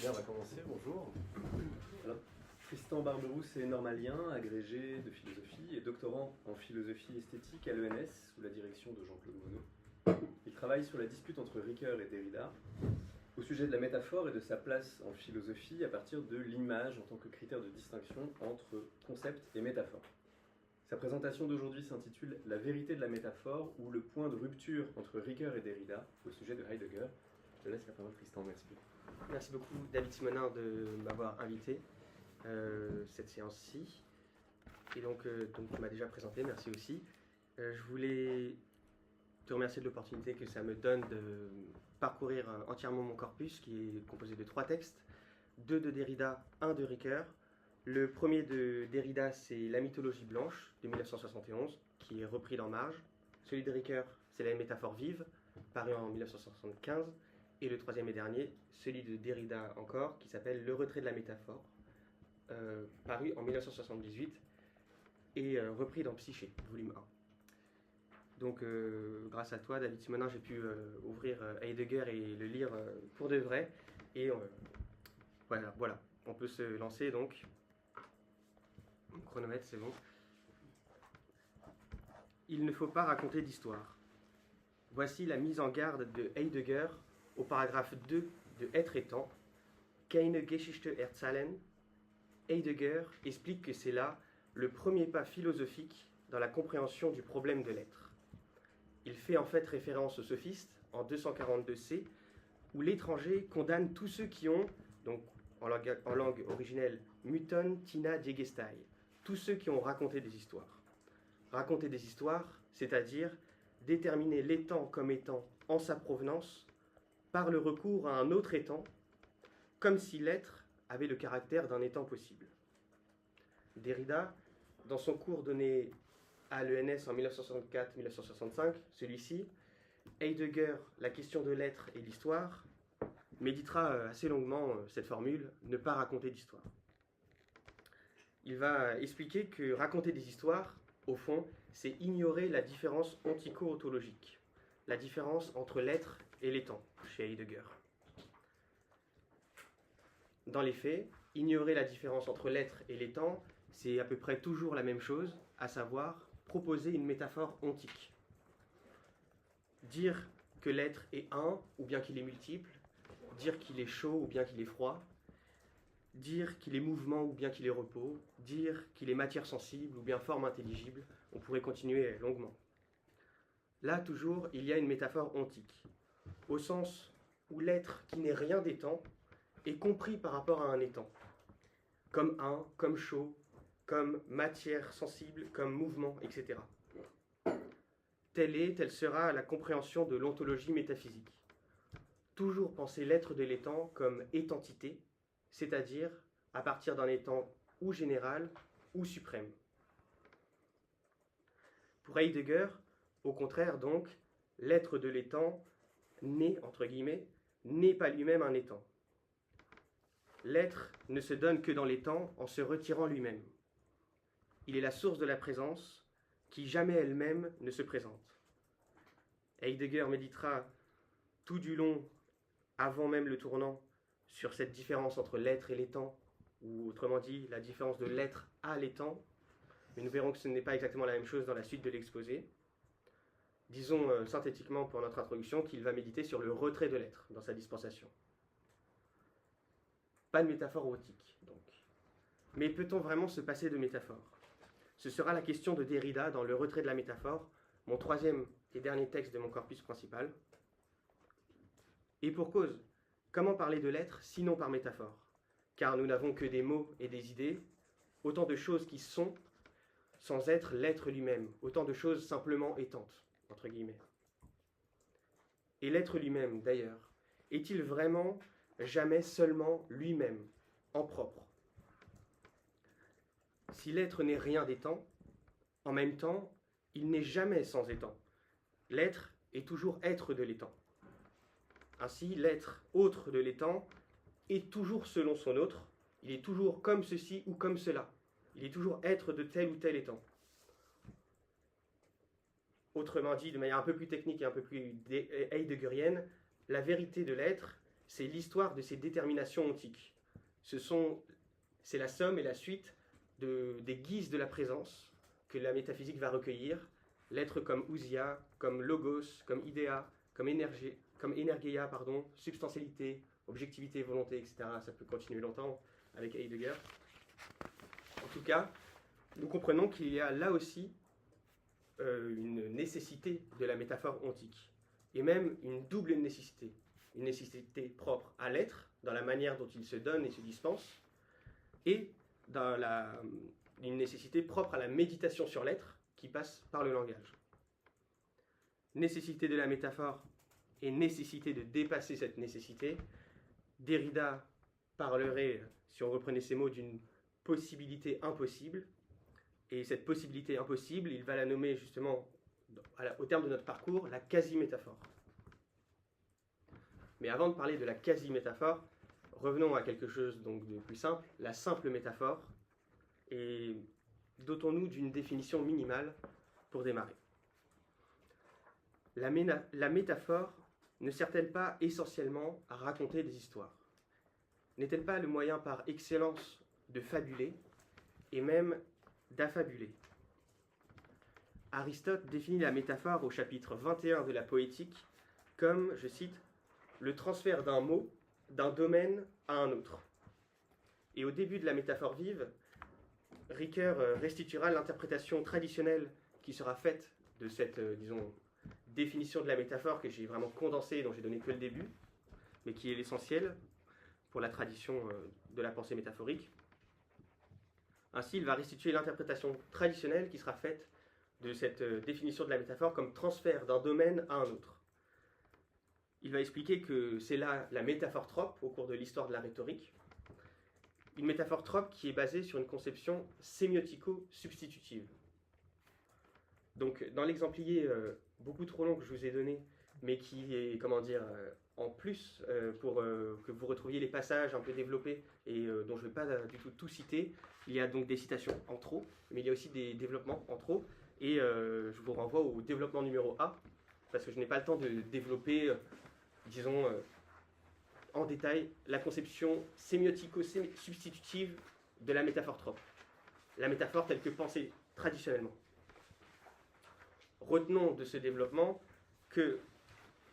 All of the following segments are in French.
Bien, on va commencer, bonjour. Alors, Tristan Barberousse est normalien, agrégé de philosophie et doctorant en philosophie esthétique à l'ENS sous la direction de Jean-Claude Monod. Il travaille sur la dispute entre Ricoeur et Derrida au sujet de la métaphore et de sa place en philosophie à partir de l'image en tant que critère de distinction entre concept et métaphore. Sa présentation d'aujourd'hui s'intitule « La vérité de la métaphore » ou « Le point de rupture entre Ricoeur et Derrida » au sujet de Heidegger. Je te laisse la parole, Tristan, merci beaucoup. Merci beaucoup, David Simonin, de m'avoir invité cette séance-ci. Et donc tu m'as déjà présenté, merci aussi. Je voulais te remercier de l'opportunité que ça me donne de parcourir entièrement mon corpus, qui est composé de 3 textes, 2 de Derrida, 1 de Ricoeur. Le premier de Derrida, c'est La mythologie blanche, de 1971, qui est repris dans Marge. Celui de Ricoeur, c'est La métaphore vive, paru en 1975. Et le troisième et dernier, celui de Derrida encore, qui s'appelle Le retrait de la métaphore, paru en 1978 et repris dans Psyché, volume 1. Donc grâce à toi, David Simonin, j'ai pu ouvrir Heidegger et le lire pour de vrai. Et voilà, on peut se lancer donc. Mon chronomètre, c'est bon. Il ne faut pas raconter d'histoire. Voici la mise en garde de Heidegger au paragraphe 2 de Être et Temps. Keine Geschichte erzählen. Heidegger explique que c'est là le premier pas philosophique dans la compréhension du problème de l'être. Il fait en fait référence au sophiste en 242c, où l'étranger condamne tous ceux qui ont, donc en langue originelle, Mython tina diegestai, tous ceux qui ont raconté des histoires. Raconter des histoires, c'est-à-dire déterminer l'étang comme étant en sa provenance par le recours à un autre étang, comme si l'être avait le caractère d'un étang possible. Derrida, dans son cours donné à l'ENS en 1964-1965, celui-ci, Heidegger, la question de l'être et l'histoire, méditera assez longuement cette formule, ne pas raconter d'histoire. Il va expliquer que raconter des histoires, au fond, c'est ignorer la différence ontico-ontologique, la différence entre l'être et l'étang, chez Heidegger. Dans les faits, ignorer la différence entre l'être et l'étang, c'est à peu près toujours la même chose, à savoir proposer une métaphore ontique. Dire que l'être est un, ou bien qu'il est multiple, dire qu'il est chaud, ou bien qu'il est froid, dire qu'il est mouvement, ou bien qu'il est repos, dire qu'il est matière sensible, ou bien forme intelligible, on pourrait continuer longuement. Là, toujours, il y a une métaphore ontique, au sens où l'être qui n'est rien d'étang est compris par rapport à un étang, comme un, comme chaud, comme matière sensible, comme mouvement, etc. Telle sera la compréhension de l'ontologie métaphysique. Toujours penser l'être de l'étang comme étantité, c'est-à-dire à partir d'un étang ou général ou suprême. Pour Heidegger, au contraire donc, l'être de l'étang, né, entre guillemets, n'est pas lui-même un étang. L'être ne se donne que dans l'étang en se retirant lui-même. Il est la source de la présence qui jamais elle-même ne se présente. Heidegger méditera tout du long, avant même le tournant, sur cette différence entre l'être et l'étang, ou autrement dit, la différence de l'être à l'étang, mais nous verrons que ce n'est pas exactement la même chose dans la suite de l'exposé. Disons synthétiquement pour notre introduction qu'il va méditer sur le retrait de l'être dans sa dispensation. Pas de métaphore ontique, donc. Mais peut-on vraiment se passer de métaphore ? Ce sera la question de Derrida dans Le retrait de la métaphore, mon troisième et dernier texte de mon corpus principal. Et pour cause, comment parler de l'être sinon par métaphore ? Car nous n'avons que des mots et des idées, autant de choses qui sont, sans être l'être lui-même, autant de choses simplement étantes, entre guillemets. Et l'être lui-même, d'ailleurs, est-il vraiment jamais seulement lui-même, en propre ? Si l'être n'est rien d'étant, en même temps, il n'est jamais sans étant. L'être est toujours être de l'étant. Ainsi, l'être autre de l'étant est toujours selon son autre, il est toujours comme ceci ou comme cela. Il est toujours être de tel ou tel étant. Autrement dit, de manière un peu plus technique et un peu plus heideggerienne, la vérité de l'être c'est l'histoire de ces déterminations ontiques. C'est la somme et la suite des guises de la présence que la métaphysique va recueillir, l'être comme ousia, comme logos, comme idéa, comme énergéia, substantialité, objectivité, volonté, etc. Ça peut continuer longtemps avec Heidegger. En tout cas, nous comprenons qu'il y a là aussi une nécessité de la métaphore ontique, et même une double nécessité. Une nécessité propre à l'être, dans la manière dont il se donne et se dispense, et une nécessité propre à la méditation sur l'être, qui passe par le langage. Nécessité de la métaphore et nécessité de dépasser cette nécessité. Derrida parlerait, si on reprenait ces mots, d'une possibilité impossible. Et cette possibilité impossible, il va la nommer justement, au terme de notre parcours, la quasi-métaphore. Mais avant de parler de la quasi-métaphore, revenons à quelque chose donc de plus simple, la simple métaphore, et dotons-nous d'une définition minimale pour démarrer. La métaphore ne sert-elle pas essentiellement à raconter des histoires? N'est-elle pas le moyen par excellence de fabuler et même d'affabuler? Aristote définit la métaphore au chapitre 21 de la Poétique comme, je cite, le transfert d'un mot d'un domaine à un autre. Et au début de la métaphore vive, Ricoeur restituera l'interprétation traditionnelle qui sera faite de cette, définition de la métaphore que j'ai vraiment condensée, dont j'ai donné que le début, mais qui est l'essentiel pour la tradition de la pensée métaphorique. Ainsi, il va restituer l'interprétation traditionnelle qui sera faite de cette définition de la métaphore comme transfert d'un domaine à un autre. Il va expliquer que c'est là la métaphore trope au cours de l'histoire de la rhétorique, une métaphore trope qui est basée sur une conception sémiotico-substitutive. Donc, dans l'exemplier beaucoup trop long que je vous ai donné, mais qui est, en plus, pour que vous retrouviez les passages un peu développés et dont je ne vais pas du tout citer, il y a donc des citations en trop, mais il y a aussi des développements en trop, et je vous renvoie au développement numéro A, parce que je n'ai pas le temps de développer, en détail, la conception sémiotico-substitutive de la métaphore trope. La métaphore telle que pensée traditionnellement. Retenons de ce développement que,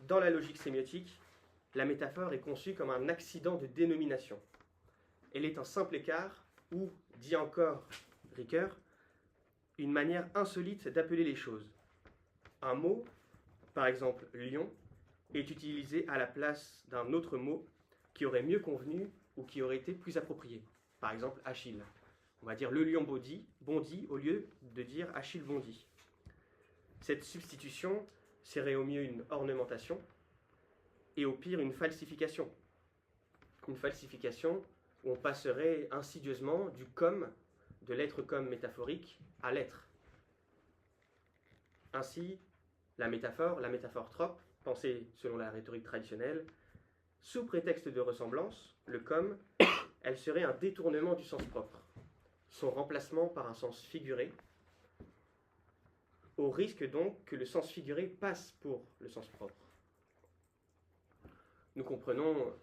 dans la logique sémiotique, la métaphore est conçue comme un accident de dénomination. Elle est un simple écart, ou, dit encore Ricoeur, une manière insolite d'appeler les choses. Un mot, par exemple lion, est utilisé à la place d'un autre mot qui aurait mieux convenu ou qui aurait été plus approprié. Par exemple, Achille. On va dire le lion bondit au lieu de dire Achille bondit. Cette substitution serait au mieux une ornementation et au pire une falsification. Une falsification où on passerait insidieusement du comme, de l'être comme métaphorique, à l'être. Ainsi, la métaphore trope, pensée selon la rhétorique traditionnelle, sous prétexte de ressemblance, le comme, elle serait un détournement du sens propre, son remplacement par un sens figuré, au risque donc que le sens figuré passe pour le sens propre. Nous comprenons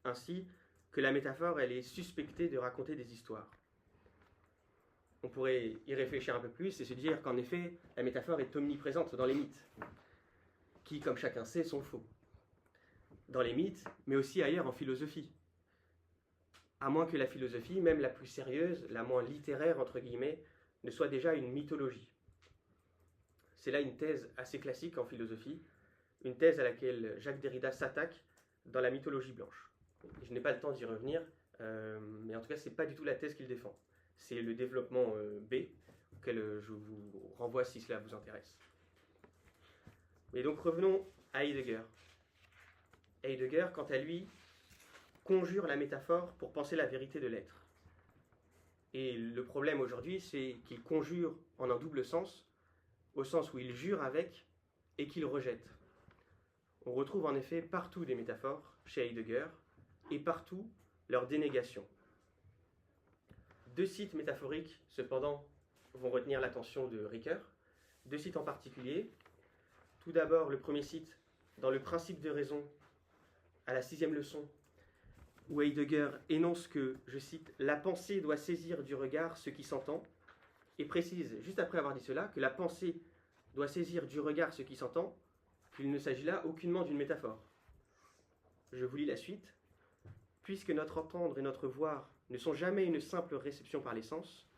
ainsi que la métaphore, elle est suspectée de raconter des histoires. On pourrait y réfléchir un peu plus et se dire qu'en effet, la métaphore est omniprésente dans les mythes, qui, comme chacun sait, sont faux. Dans les mythes, mais aussi ailleurs en philosophie. À moins que la philosophie, même la plus sérieuse, la moins littéraire, entre guillemets, ne soit déjà une mythologie. C'est là une thèse assez classique en philosophie, une thèse à laquelle Jacques Derrida s'attaque dans la mythologie blanche. Je n'ai pas le temps d'y revenir, mais en tout cas, ce n'est pas du tout la thèse qu'il défend. C'est le développement B, auquel je vous renvoie si cela vous intéresse. Et donc revenons à Heidegger. Heidegger, quant à lui, conjure la métaphore pour penser la vérité de l'être. Et le problème aujourd'hui, c'est qu'il conjure en un double sens, au sens où il jure avec et qu'il rejette. On retrouve en effet partout des métaphores chez Heidegger, et partout leur dénégation. Deux sites métaphoriques, cependant, vont retenir l'attention de Ricoeur. Deux sites en particulier. Tout d'abord, le premier site, dans le principe de raison, à la 6e leçon, où Heidegger énonce que, je cite, « la pensée doit saisir du regard ce qui s'entend », et précise, juste après avoir dit cela, que la pensée doit saisir du regard ce qui s'entend, qu'il ne s'agit là aucunement d'une métaphore. Je vous lis la suite. « Puisque notre entendre et notre voir ne sont jamais une simple réception par les sens,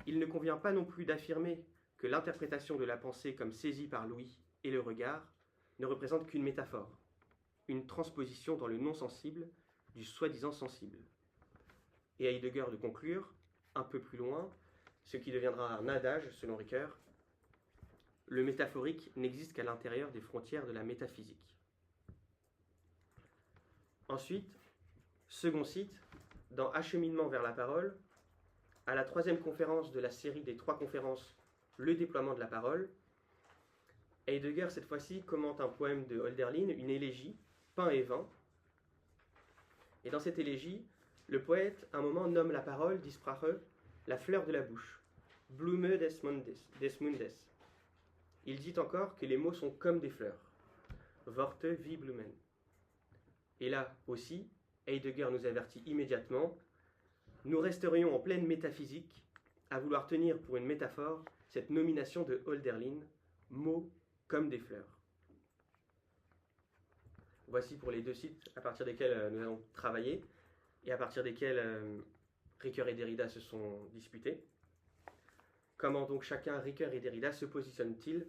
il ne convient pas non plus d'affirmer que l'interprétation de la pensée comme saisie par l'ouïe et le regard ne représente qu'une métaphore, une transposition dans le non-sensible du soi-disant sensible. » Et Heidegger de conclure, un peu plus loin, ce qui deviendra un adage selon Ricoeur, « Le métaphorique n'existe qu'à l'intérieur des frontières de la métaphysique. » Ensuite, second site, dans Acheminement vers la parole, à la 3e conférence de la série des 3 conférences Le déploiement de la parole, Heidegger, cette fois-ci, commente un poème de Hölderlin, une élégie, Pain et vin. Et dans cette élégie, le poète, à un moment, nomme la parole, die Sprache, la fleur de la bouche, Blume des Mundes. Il dit encore que les mots sont comme des fleurs, Worte wie Blumen. Et là aussi, Heidegger nous avertit immédiatement, nous resterions en pleine métaphysique à vouloir tenir pour une métaphore cette nomination de Hölderlin, mots comme des fleurs. Voici pour les 2 sites à partir desquels nous allons travailler et à partir desquels Ricoeur et Derrida se sont disputés. Comment donc chacun, Ricoeur et Derrida, se positionnent-ils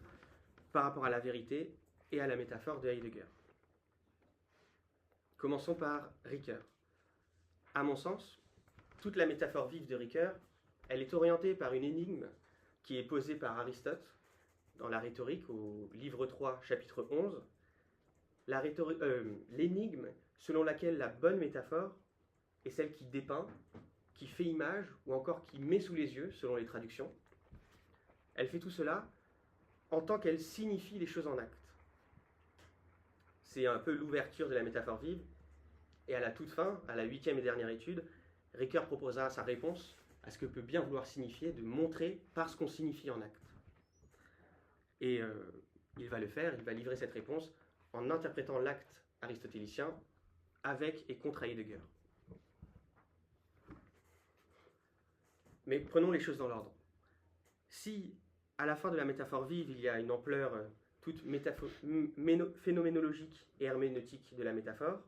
par rapport à la vérité et à la métaphore de Heidegger? Commençons par Ricoeur. À mon sens, toute la métaphore vive de Ricoeur, elle est orientée par une énigme qui est posée par Aristote dans la rhétorique au livre 3, chapitre 11. L'énigme selon laquelle la bonne métaphore est celle qui dépeint, qui fait image ou encore qui met sous les yeux, selon les traductions. Elle fait tout cela en tant qu'elle signifie les choses en acte. C'est un peu l'ouverture de la métaphore vive. Et à la toute fin, à la 8e et dernière étude, Ricoeur proposera sa réponse à ce que peut bien vouloir signifier de montrer par ce qu'on signifie en acte. Et il va le faire, il va livrer cette réponse en interprétant l'acte aristotélicien avec et contre Heidegger. Mais prenons les choses dans l'ordre. Si, à la fin de la métaphore vive, il y a une ampleur toute phénoménologique et herméneutique de la métaphore,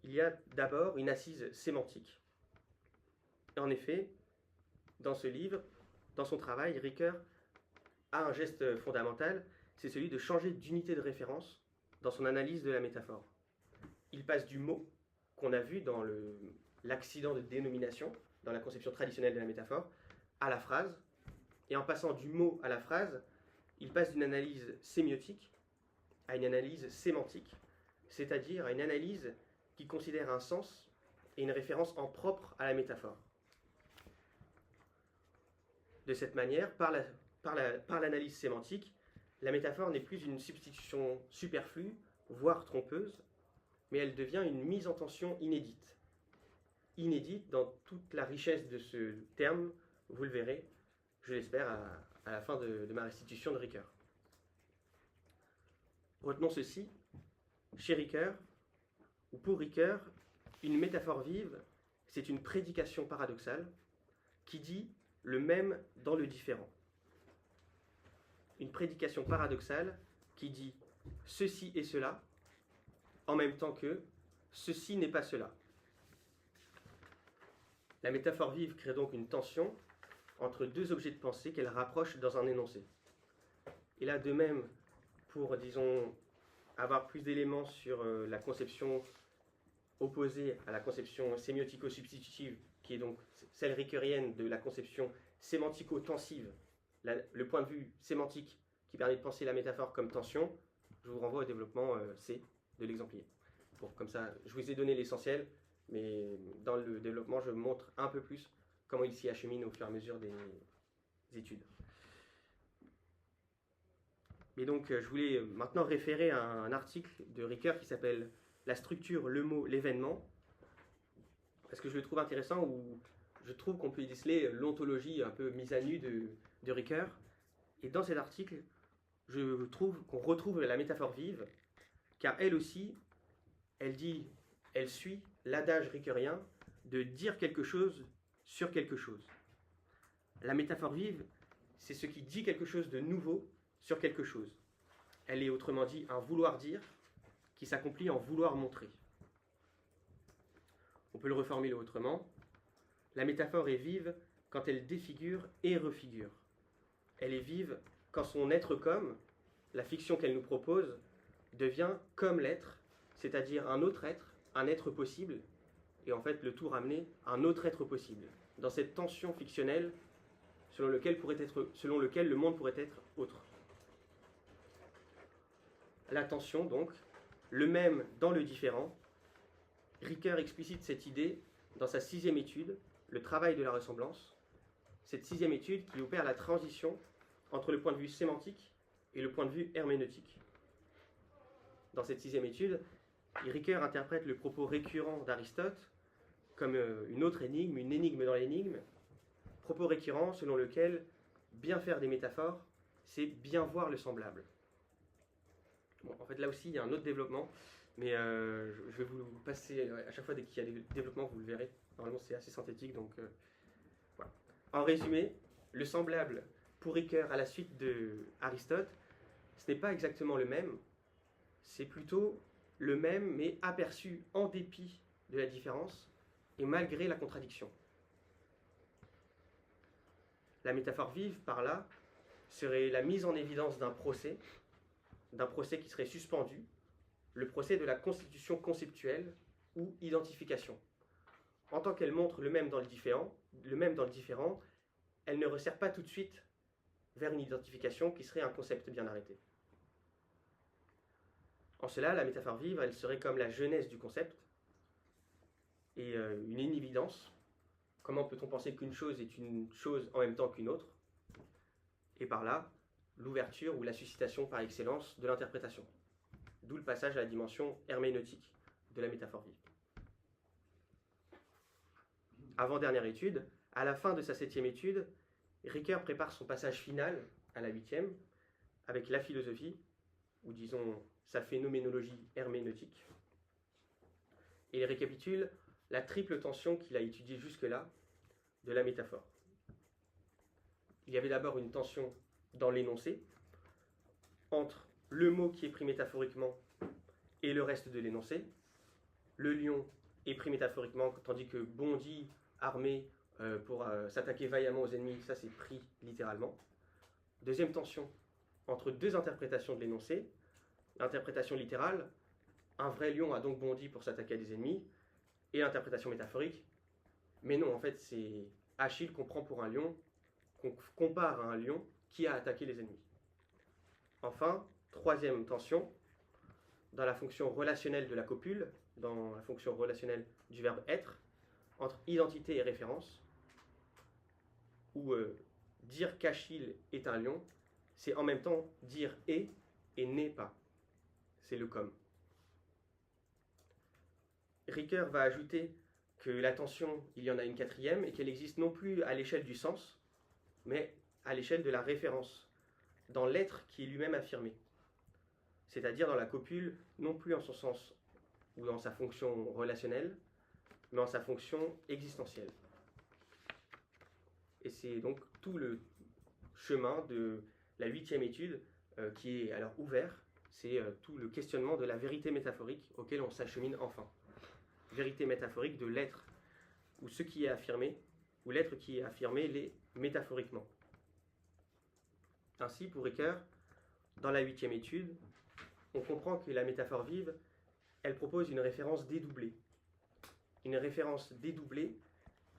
il y a d'abord une assise sémantique. En effet, dans ce livre, dans son travail, Ricoeur a un geste fondamental, c'est celui de changer d'unité de référence dans son analyse de la métaphore. Il passe du mot, qu'on a vu dans l'accident de dénomination, dans la conception traditionnelle de la métaphore, à la phrase, et en passant du mot à la phrase, il passe d'une analyse sémiotique à une analyse sémantique, c'est-à-dire à une analyse qui considère un sens et une référence en propre à la métaphore. De cette manière, par l'analyse sémantique, la métaphore n'est plus une substitution superflue, voire trompeuse, mais elle devient une mise en tension inédite. Inédite dans toute la richesse de ce terme, vous le verrez, je l'espère, à la fin de ma restitution de Ricoeur. Retenons ceci, chez Ricoeur, ou pour Ricoeur, une métaphore vive, c'est une prédication paradoxale qui dit le même dans le différent. Une prédication paradoxale qui dit ceci et cela, en même temps que ceci n'est pas cela. La métaphore vive crée donc une tension entre 2 objets de pensée qu'elle rapproche dans un énoncé. Et là, de même, pour, disons, avoir plus d'éléments sur la conception opposée à la conception sémiotico-substitutive, qui est donc celle ricoeurienne de la conception sémantico-tensive, le point de vue sémantique qui permet de penser la métaphore comme tension, je vous renvoie au développement C de l'exemplier. Bon, comme ça, je vous ai donné l'essentiel, mais dans le développement, je montre un peu plus comment il s'y achemine au fur et à mesure des études. Et donc, je voulais maintenant référer à un article de Ricoeur qui s'appelle « La structure, le mot, l'événement », parce que je le trouve intéressant, où je trouve qu'on peut y déceler l'ontologie un peu mise à nu de Ricoeur. Et dans cet article, je trouve qu'on retrouve la métaphore vive, car elle aussi elle suit l'adage ricoeurien de dire quelque chose sur quelque chose. La métaphore vive, c'est ce qui dit quelque chose de nouveau sur quelque chose. Elle est autrement dit un vouloir dire qui s'accomplit en vouloir montrer. On peut le reformuler autrement. La métaphore est vive quand elle défigure et refigure. Elle est vive quand son être comme, la fiction qu'elle nous propose, devient comme l'être, c'est-à-dire un autre être, un être possible, et en fait le tout ramené à un autre être possible, dans cette tension fictionnelle selon lequel le monde pourrait être autre. La tension donc, le même dans le différent. Ricoeur explicite cette idée dans sa 6e étude, le travail de la ressemblance, cette 6e étude qui opère la transition entre le point de vue sémantique et le point de vue herméneutique. Dans cette 6e étude, Ricoeur interprète le propos récurrent d'Aristote comme une autre énigme, une énigme dans l'énigme, propos récurrent selon lequel bien faire des métaphores, c'est bien voir le semblable. Bon, en fait, là aussi, il y a un autre développement, mais je vais vous passer, à chaque fois dès qu'il y a des développements, vous le verrez. Normalement, c'est assez synthétique, donc voilà. En résumé, le semblable pour Ricoeur à la suite d'Aristote, ce n'est pas exactement le même, c'est plutôt le même, mais aperçu en dépit de la différence et malgré la contradiction. La métaphore vive, par là, serait la mise en évidence d'un procès qui serait suspendu, le procès de la constitution conceptuelle ou identification. En tant qu'elle montre le même dans le différent, elle ne resserre pas tout de suite vers une identification qui serait un concept bien arrêté. En cela, la métaphore vive, elle serait comme la genèse du concept et une inévidence. Comment peut-on penser qu'une chose est une chose en même temps qu'une autre? Et par là, l'ouverture ou la suscitation par excellence de l'interprétation. D'où le passage à la dimension herméneutique de la métaphore vive. Avant-dernière étude, à la fin de sa 7e étude, Ricoeur prépare son passage final à la 8e avec la philosophie, ou disons sa phénoménologie herméneutique. Et il récapitule la triple tension qu'il a étudiée jusque-là de la métaphore. Il y avait d'abord une tension dans l'énoncé, entre le mot qui est pris métaphoriquement et le reste de l'énoncé. Le lion est pris métaphoriquement, tandis que bondit, armé, pour s'attaquer vaillamment aux ennemis, ça c'est pris littéralement. Deuxième tension, entre deux interprétations de l'énoncé. L'interprétation littérale, un vrai lion a donc bondi pour s'attaquer à des ennemis, et l'interprétation métaphorique, mais non, en fait c'est Achille qu'on prend pour un lion, qu'on compare à un lion qui a attaqué les ennemis. Enfin, troisième tension, dans la fonction relationnelle de la copule, dans la fonction relationnelle du verbe être, entre identité et référence, où dire qu'Achille est un lion, c'est en même temps dire est et n'est pas. C'est le comme. Ricoeur va ajouter que la tension, il y en a une quatrième, et qu'elle existe non plus à l'échelle du sens, mais à l'échelle de la référence, dans l'être qui est lui-même affirmé. C'est-à-dire dans la copule, non plus en son sens ou dans sa fonction relationnelle, mais en sa fonction existentielle. Et c'est donc tout le chemin de la 8e étude qui est alors ouvert. C'est tout le questionnement de la vérité métaphorique auquel on s'achemine enfin. Vérité métaphorique de l'être, ou ce qui est affirmé, ou l'être qui est affirmé l'est métaphoriquement. Ainsi, pour Ricoeur, dans la 8e étude, on comprend que la métaphore vive, elle propose une référence dédoublée. Une référence dédoublée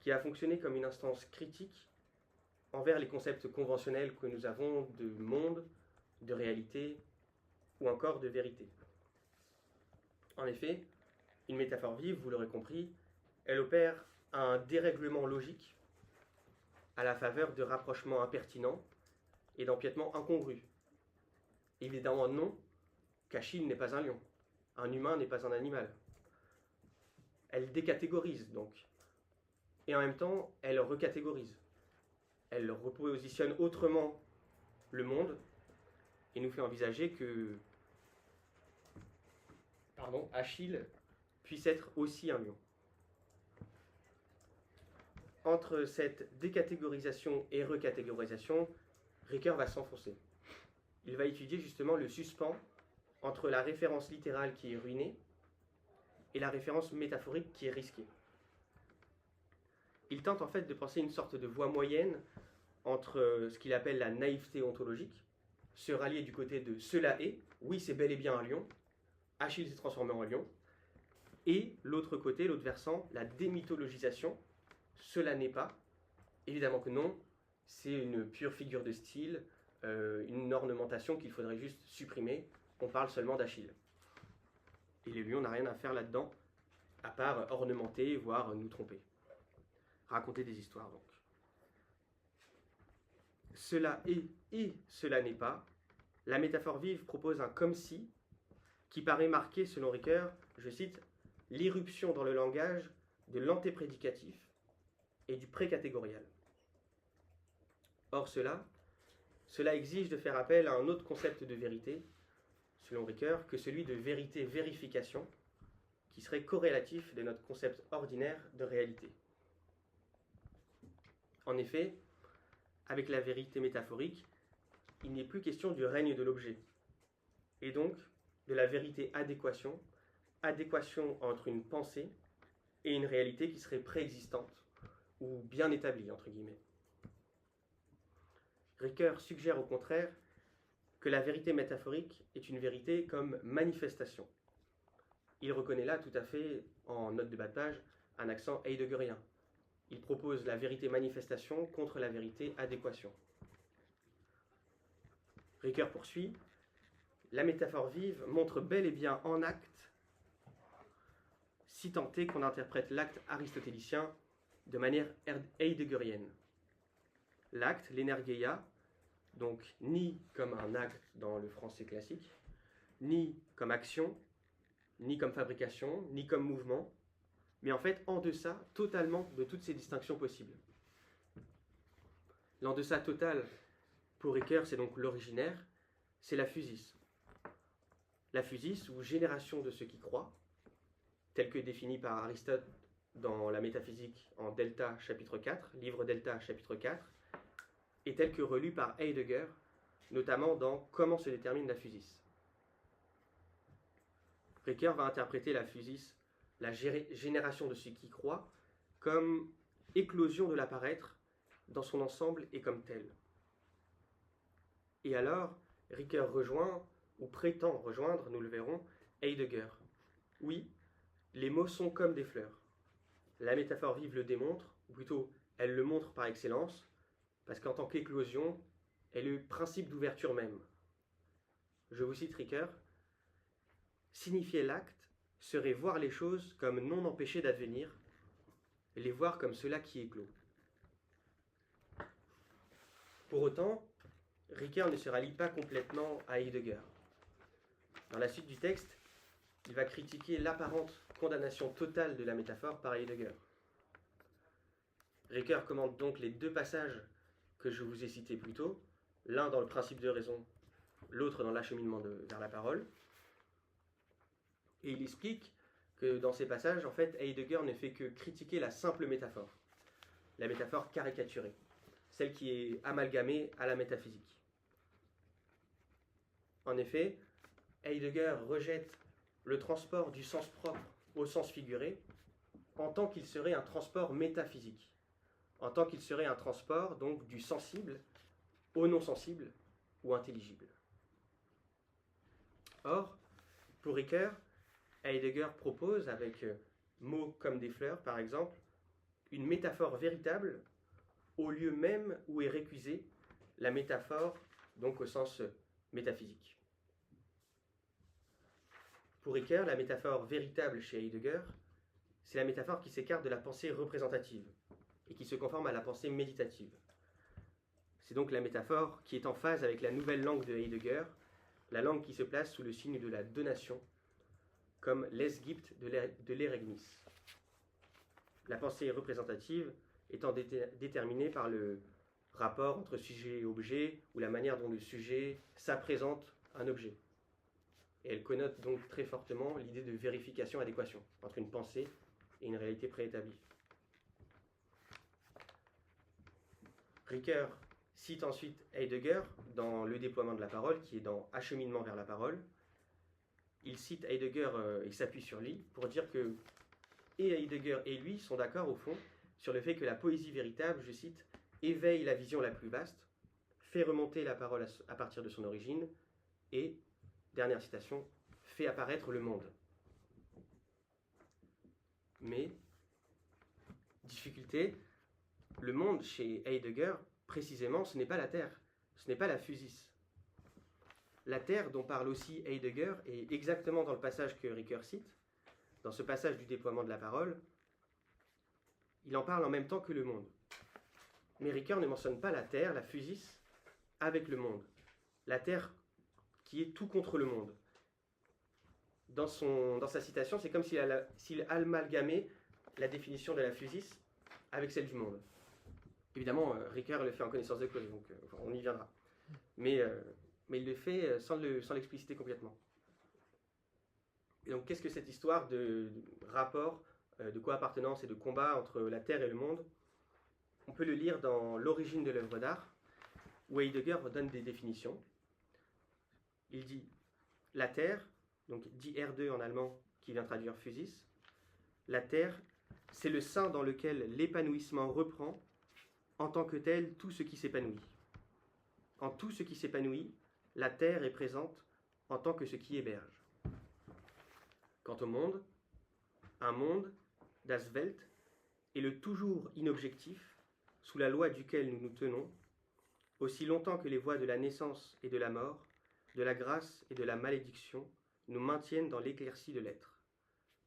qui a fonctionné comme une instance critique envers les concepts conventionnels que nous avons de monde, de réalité ou encore de vérité. En effet, une métaphore vive, vous l'aurez compris, elle opère un dérèglement logique à la faveur de rapprochements impertinents et d'empiètements incongrus. Évidemment non, qu'Achille n'est pas un lion, un humain n'est pas un animal. Elle décatégorise donc, et en même temps, elle recatégorise. Elle repositionne autrement le monde et nous fait envisager que Achille puisse être aussi un lion. Entre cette décatégorisation et recatégorisation, Ricoeur va s'enfoncer. Il va étudier justement le suspens entre la référence littérale qui est ruinée et la référence métaphorique qui est risquée. Il tente en fait de penser une sorte de voie moyenne entre ce qu'il appelle la naïveté ontologique, se rallier du côté de cela est, oui c'est bel et bien un lion, Achille s'est transformé en lion, et l'autre côté, l'autre versant, la démythologisation, cela n'est pas, évidemment que non, c'est une pure figure de style, une ornementation qu'il faudrait juste supprimer, on parle seulement d'Achille. Et les lions n'ont rien à faire là-dedans, à part ornementer, voire nous tromper. Raconter des histoires donc. Cela est et cela n'est pas. La métaphore vive propose un comme si qui paraît marquer, selon Ricoeur, je cite, l'irruption dans le langage de l'antéprédicatif et du précatégorial. Or cela exige de faire appel à un autre concept de vérité, selon Ricoeur, que celui de vérité-vérification, qui serait corrélatif de notre concept ordinaire de réalité. En effet, avec la vérité métaphorique, il n'est plus question du règne de l'objet, et donc de la vérité adéquation entre une pensée et une réalité qui serait préexistante, ou bien établie, entre guillemets. Ricoeur suggère au contraire que la vérité métaphorique est une vérité comme manifestation. Il reconnaît là tout à fait, en note de bas de page, un accent heideggerien. Il propose la vérité manifestation contre la vérité adéquation. Ricoeur poursuit, la métaphore vive montre bel et bien en acte, si tant est qu'on interprète l'acte aristotélicien de manière heideggerienne. L'acte, l'energeia, donc ni comme un acte dans le français classique, ni comme action, ni comme fabrication, ni comme mouvement, mais en fait en deçà totalement de toutes ces distinctions possibles. L'en deçà total, pour Ricoeur, c'est donc l'originaire, c'est la physis. La physis, ou génération de ce qui croit, telle que définie par Aristote dans la métaphysique en Delta chapitre 4, livre Delta chapitre 4, et telle que relue par Heidegger, notamment dans Comment se détermine la physis. Ricoeur va interpréter la physis, la génération de ce qui croit, comme éclosion de l'apparaître dans son ensemble et comme tel. Et alors, Ricoeur rejoint, ou prétend rejoindre, nous le verrons, Heidegger. Oui, les mots sont comme des fleurs. La métaphore vive le démontre, ou plutôt, elle le montre par excellence, parce qu'en tant qu'éclosion, elle est le principe d'ouverture même. Je vous cite Ricoeur, « Signifier l'acte serait voir les choses comme non empêchées d'advenir, et les voir comme cela qui éclot. » Pour autant, Ricoeur ne se rallie pas complètement à Heidegger. Dans la suite du texte, il va critiquer l'apparente condamnation totale de la métaphore par Heidegger. Ricoeur commente donc les deux passages que je vous ai cités plus tôt, l'un dans le principe de raison, l'autre dans l'acheminement vers la parole. Et il explique que dans ces passages, en fait, Heidegger ne fait que critiquer la simple métaphore, la métaphore caricaturée, celle qui est amalgamée à la métaphysique. En effet, Heidegger rejette le transport du sens propre au sens figuré en tant qu'il serait un transport métaphysique, en tant qu'il serait un transport donc du sensible au non-sensible ou intelligible. Or, pour Ricoeur, Heidegger propose, avec mots comme des fleurs par exemple, une métaphore véritable au lieu même où est récusée la métaphore, donc au sens métaphysique. Pour Ricoeur, la métaphore véritable chez Heidegger, c'est la métaphore qui s'écarte de la pensée représentative et qui se conforme à la pensée méditative. C'est donc la métaphore qui est en phase avec la nouvelle langue de Heidegger, la langue qui se place sous le signe de la donation, comme l'esgibt de l'Eregnis. La pensée représentative étant déterminée par le rapport entre sujet et objet, ou la manière dont le sujet s'apprésente un objet. et elle connote donc très fortement l'idée de vérification-adéquation entre une pensée et une réalité préétablie. Ricoeur cite ensuite Heidegger dans Le déploiement de la parole, qui est dans Acheminement vers la parole. Il cite Heidegger, il s'appuie sur lui pour dire que et Heidegger et lui sont d'accord au fond sur le fait que la poésie véritable, je cite, éveille la vision la plus vaste, fait remonter la parole à partir de son origine et, dernière citation, fait apparaître le monde. Mais, difficulté, le monde chez Heidegger, précisément, ce n'est pas la Terre, ce n'est pas la physis. La Terre, dont parle aussi Heidegger, est exactement dans le passage que Ricoeur cite, dans ce passage du déploiement de la parole, il en parle en même temps que le monde. Mais Ricoeur ne mentionne pas la Terre, la physis, avec le monde. La Terre qui est tout contre le monde. Dans sa citation, c'est comme s'il amalgamait la définition de la physis avec celle du monde. Évidemment, Ricoeur le fait en connaissance de cause, donc on y viendra. Mais il le fait sans l'expliciter complètement. Et donc, qu'est-ce que cette histoire de rapport, de co-appartenance et de combat entre la Terre et le monde? On peut le lire dans L'origine de l'œuvre d'art, où Heidegger donne des définitions. Il dit « La Terre », donc dit R2 en allemand, qui vient traduire « physis », la Terre, c'est le sein dans lequel l'épanouissement reprend, en tant que tel, tout ce qui s'épanouit. En tout ce qui s'épanouit, la Terre est présente en tant que ce qui héberge. Quant au monde, un monde, das Welt, est le toujours inobjectif, sous la loi duquel nous nous tenons, aussi longtemps que les voies de la naissance et de la mort, de la grâce et de la malédiction nous maintiennent dans l'éclaircie de l'être,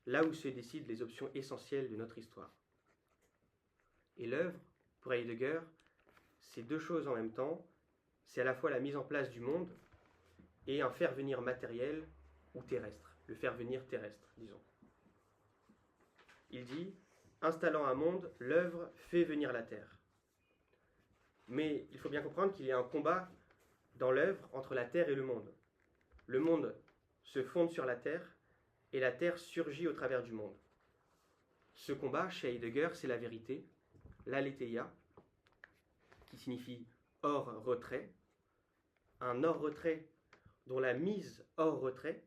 là où se décident les options essentielles de notre histoire. Et l'œuvre, pour Heidegger, c'est deux choses en même temps, c'est à la fois la mise en place du monde et un faire venir matériel ou terrestre, le faire venir terrestre, disons. Il dit, installant un monde, l'œuvre fait venir la terre. Mais il faut bien comprendre qu'il y a un combat dans l'œuvre entre la terre et le monde. Le monde se fonde sur la terre et la terre surgit au travers du monde. Ce combat, chez Heidegger, c'est la vérité, l'aletheia, qui signifie hors-retrait, un hors-retrait dont la mise hors-retrait,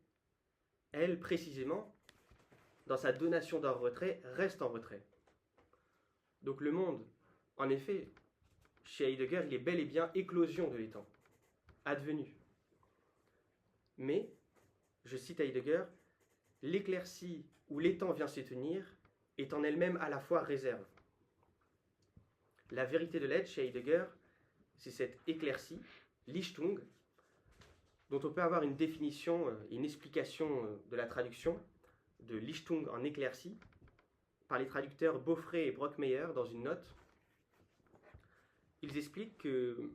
elle, précisément, dans sa donation d'hors-retrait, reste en retrait. Donc le monde, en effet, chez Heidegger, il est bel et bien éclosion de l'étang, advenu. Mais, je cite Heidegger, l'éclaircie où l'étang vient se tenir est en elle-même à la fois réserve. La vérité de l'être chez Heidegger, c'est cette éclaircie, Lichtung, dont on peut avoir une définition, une explication de la traduction de Lichtung en éclaircie par les traducteurs Beaufray et Brockmeyer dans une note. Ils expliquent que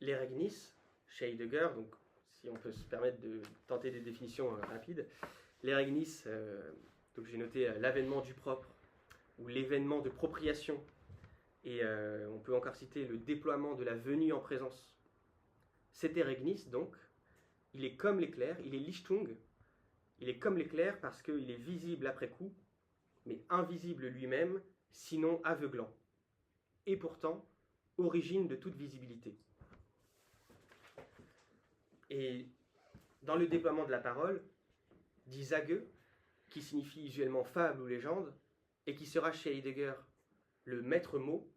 l'Ereignis, chez Heidegger, donc si on peut se permettre de tenter des définitions rapides, l'Ereignis, donc j'ai noté l'avènement du propre ou l'événement de propriation, et on peut encore citer le déploiement de la venue en présence. Cet Ereignis, donc, il est comme l'éclair, il est Lichtung, il est comme l'éclair parce qu'il est visible après coup, mais invisible lui-même, sinon aveuglant. Et pourtant, origine de toute visibilité. Et dans le déploiement de la parole, dit Sage, qui signifie usuellement fable ou légende, et qui sera chez Heidegger le maître mot,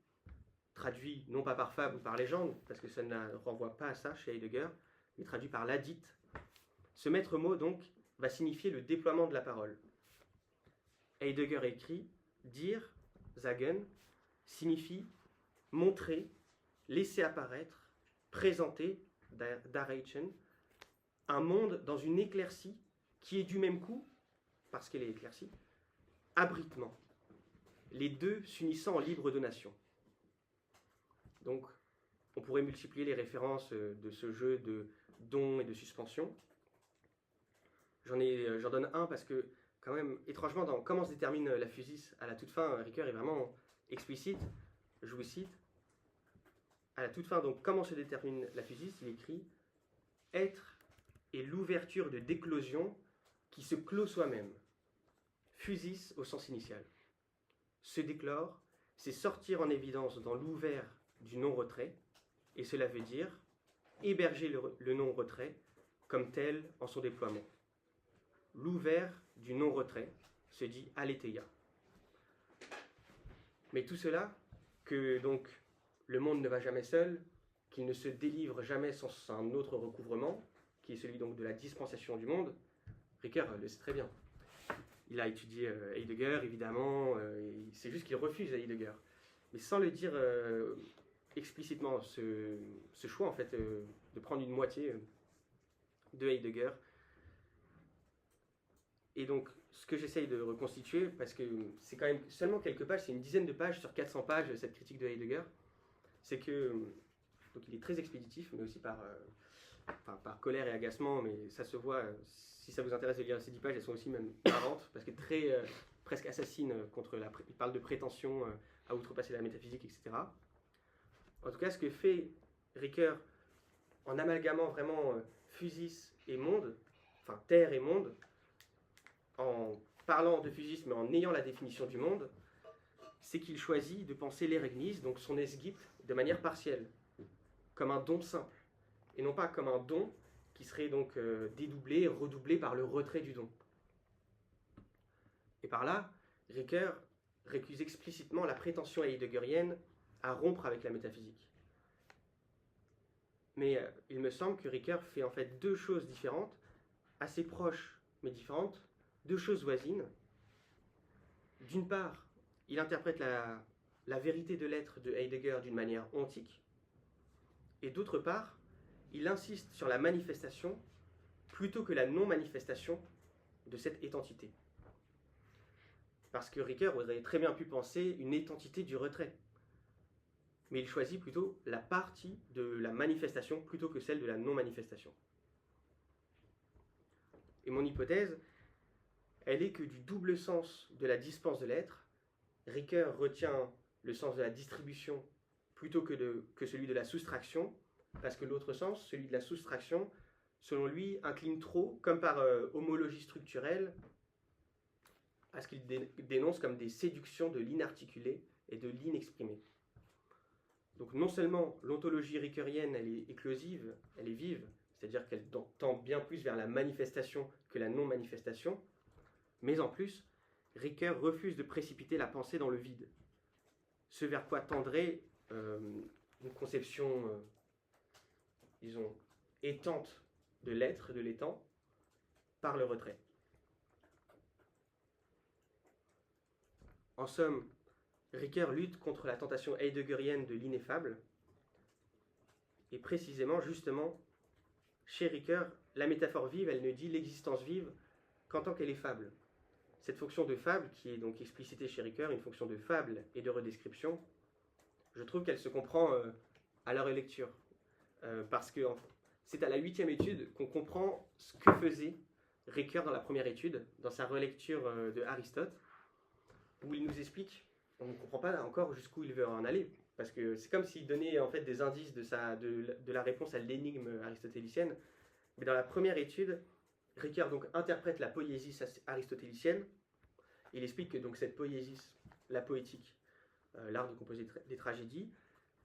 traduit non pas par fable ou par légende, parce que ça ne renvoie pas à ça chez Heidegger, mais traduit par ladite. Ce maître mot, donc, va signifier le déploiement de la parole. Heidegger écrit « dire », sagen, signifie montrer, laisser apparaître, présenter, darreichen, un monde dans une éclaircie qui est du même coup, parce qu'elle est éclaircie, abritement, les deux s'unissant en libre donation. Donc, on pourrait multiplier les références de ce jeu de don et de suspension. J'en donne un parce que, quand même, étrangement, dans comment se détermine la physis, à la toute fin, Ricoeur est vraiment explicite. Je vous cite. À la toute fin, donc, comment se détermine la physis? Il écrit « être est l'ouverture de déclosion qui se clôt soi-même. Physis au sens initial. Se déclore, c'est sortir en évidence dans l'ouvert du non-retrait, et cela veut dire héberger le non-retrait comme tel en son déploiement. L'ouvert du non-retrait se dit aletheia. Mais tout cela, que donc le monde ne va jamais seul, qu'il ne se délivre jamais sans un autre recouvrement, qui est celui donc de la dispensation du monde, Ricoeur le sait très bien. Il a étudié Heidegger, évidemment, c'est juste qu'il refuse Heidegger. Mais sans le dire explicitement, ce choix, en fait, de prendre une moitié de Heidegger. Et donc, ce que j'essaye de reconstituer, parce que c'est quand même seulement quelques pages, c'est une dizaine de pages sur 400 pages, cette critique de Heidegger, c'est que, donc il est très expéditif, mais aussi par colère et agacement, mais ça se voit, si ça vous intéresse de lire ces 10 pages, elles sont aussi même marrantes, parce que presque assassines contre il parle de prétention à outrepasser la métaphysique, etc. En tout cas, ce que fait Ricoeur en amalgamant vraiment physis et monde, enfin terre et monde, en parlant de physis mais en ayant la définition du monde, c'est qu'il choisit de penser l'Erignis, donc son esgypte, de manière partielle, comme un don simple, et non pas comme un don qui serait donc dédoublé, redoublé par le retrait du don. Et par là, Ricoeur récuse explicitement la prétention heideggerienne à rompre avec la métaphysique. Mais il me semble que Ricoeur fait en fait deux choses différentes, assez proches mais différentes, deux choses voisines. D'une part, il interprète la vérité de l'être de Heidegger d'une manière ontique, et d'autre part, il insiste sur la manifestation plutôt que la non-manifestation de cette étentité. Parce que Ricoeur aurait très bien pu penser une étentité du retrait, mais il choisit plutôt la partie de la manifestation plutôt que celle de la non-manifestation. Et mon hypothèse, elle est que du double sens de la dispense de l'être, Ricoeur retient le sens de la distribution plutôt que celui de la soustraction, parce que l'autre sens, celui de la soustraction, selon lui, incline trop, comme par homologie structurelle, à ce qu'il dénonce comme des séductions de l'inarticulé et de l'inexprimé. Donc non seulement l'ontologie ricoeurienne, elle est éclosive, elle est vive, c'est-à-dire qu'elle tend bien plus vers la manifestation que la non-manifestation, mais en plus, Ricoeur refuse de précipiter la pensée dans le vide, ce vers quoi tendrait une conception, disons, étante de l'être, de l'étant, par le retrait. En somme, Ricoeur lutte contre la tentation heideggerienne de l'ineffable, et précisément, justement, chez Ricoeur, la métaphore vive, elle ne dit l'existence vive qu'en tant qu'elle est fable. Cette fonction de fable, qui est donc explicitée chez Ricoeur, une fonction de fable et de redescription, je trouve qu'elle se comprend à la relecture. Parce que c'est à la 8e étude qu'on comprend ce que faisait Ricoeur dans la première étude, dans sa relecture de Aristote, où il nous explique, on ne comprend pas encore jusqu'où il veut en aller, parce que c'est comme s'il donnait en fait des indices de la réponse à l'énigme aristotélicienne. Mais dans la première étude, Ricoeur donc interprète la poiesis aristotélicienne. Il explique que donc cette poiesis, la poétique, l'art de composer des tragédies,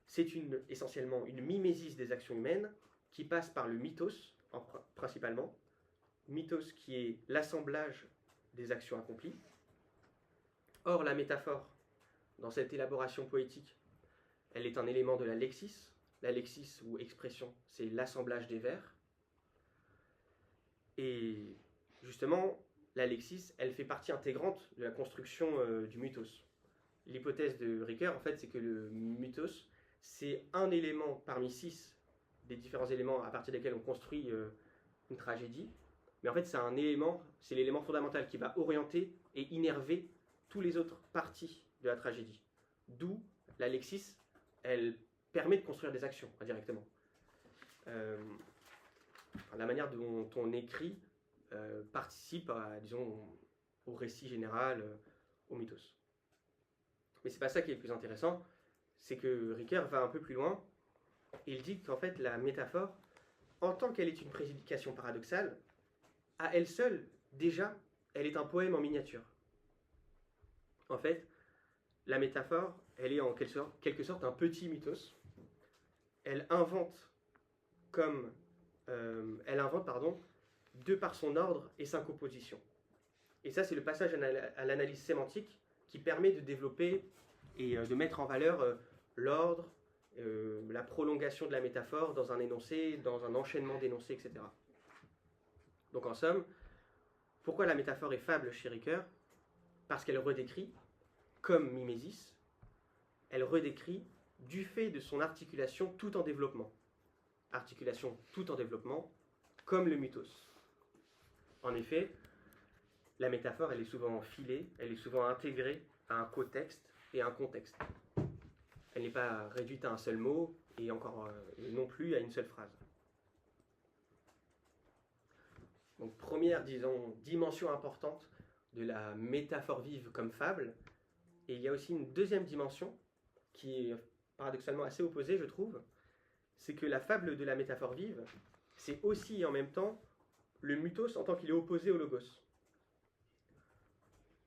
c'est essentiellement une mimésis des actions humaines qui passe par le mythos, principalement. Mythos qui est l'assemblage des actions accomplies. Or, la métaphore, dans cette élaboration poétique, elle est un élément de la lexis. La lexis, ou expression, c'est l'assemblage des vers. Et justement, la lexis, elle fait partie intégrante de la construction du mythos. L'hypothèse de Ricoeur, en fait, c'est que le mythos, c'est un élément parmi 6 des différents éléments à partir desquels on construit une tragédie. Mais en fait, c'est l'élément fondamental qui va orienter et innerver tous les autres parties de la tragédie. D'où la lexis, elle permet de construire des actions indirectement. La manière dont on écrit participe au récit général, au mythos. Mais c'est pas ça qui est le plus intéressant, c'est que Ricoeur va un peu plus loin et il dit qu'en fait la métaphore en tant qu'elle est une prédication paradoxale, à elle seule, déjà, elle est un poème en miniature. En fait, la métaphore, elle est en quelque sorte un petit mythos. Elle invente de par son ordre et sa composition. Et ça, c'est le passage à l'analyse sémantique qui permet de développer et de mettre en valeur l'ordre, la prolongation de la métaphore dans un énoncé, dans un enchaînement d'énoncés, etc. Donc en somme, pourquoi la métaphore est fable chez Ricoeur? Parce qu'elle redécrit, comme mimésis, elle redécrit du fait de son articulation tout en développement. Articulation tout en développement, comme le mythos. En effet, la métaphore, elle est souvent filée, elle est souvent intégrée à un cotexte et à un contexte. Elle n'est pas réduite à un seul mot et encore non plus à une seule phrase. Donc première, disons, dimension importante de la métaphore vive comme fable. Et il y a aussi une deuxième dimension qui est paradoxalement assez opposée, je trouve. C'est que la fable de la métaphore vive, c'est aussi en même temps le mythos en tant qu'il est opposé au logos.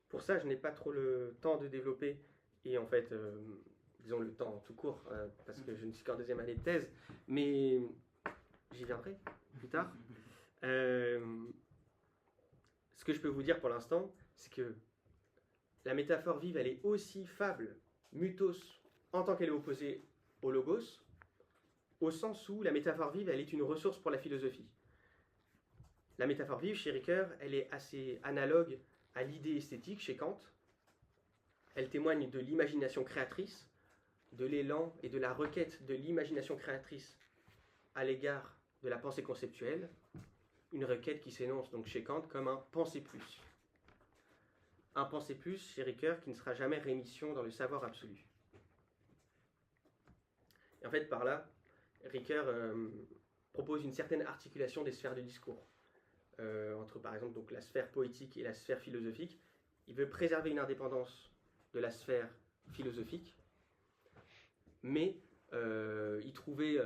Pour ça, je n'ai pas trop le temps de développer, et en fait, disons le temps tout court, parce que je ne suis qu'en deuxième année de thèse, mais j'y viendrai plus tard. Ce que je peux vous dire pour l'instant, c'est que la métaphore vive, elle est aussi fable, mythos, en tant qu'elle est opposée au logos, au sens où la métaphore vive, elle est une ressource pour la philosophie. La métaphore vive, chez Ricoeur, elle est assez analogue à l'idée esthétique chez Kant. Elle témoigne de l'imagination créatrice, de l'élan et de la requête de l'imagination créatrice à l'égard de la pensée conceptuelle, une requête qui s'énonce donc chez Kant comme un penser plus. Un penser plus chez Ricoeur qui ne sera jamais rémission dans le savoir absolu. Et en fait, par là, Ricoeur propose une certaine articulation des sphères de discours, entre par exemple donc, la sphère poétique et la sphère philosophique. Il veut préserver une indépendance de la sphère philosophique, mais il trouvait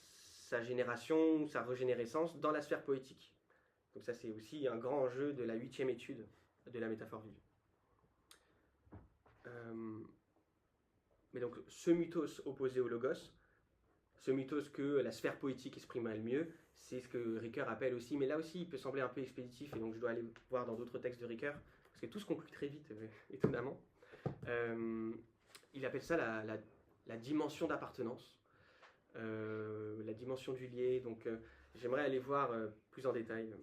sa génération, sa régénérescence dans la sphère poétique. Donc ça, c'est aussi un grand enjeu de la 8e étude de la métaphore vive. Mais donc, ce mythos opposé au logos, ce mythos que la sphère poétique exprimerait le mieux, c'est ce que Ricoeur appelle aussi, mais là aussi, il peut sembler un peu expéditif, et donc je dois aller voir dans d'autres textes de Ricoeur, parce que tout se conclut très vite, étonnamment. Il appelle ça la dimension d'appartenance, la dimension du lié, donc j'aimerais aller voir plus en détail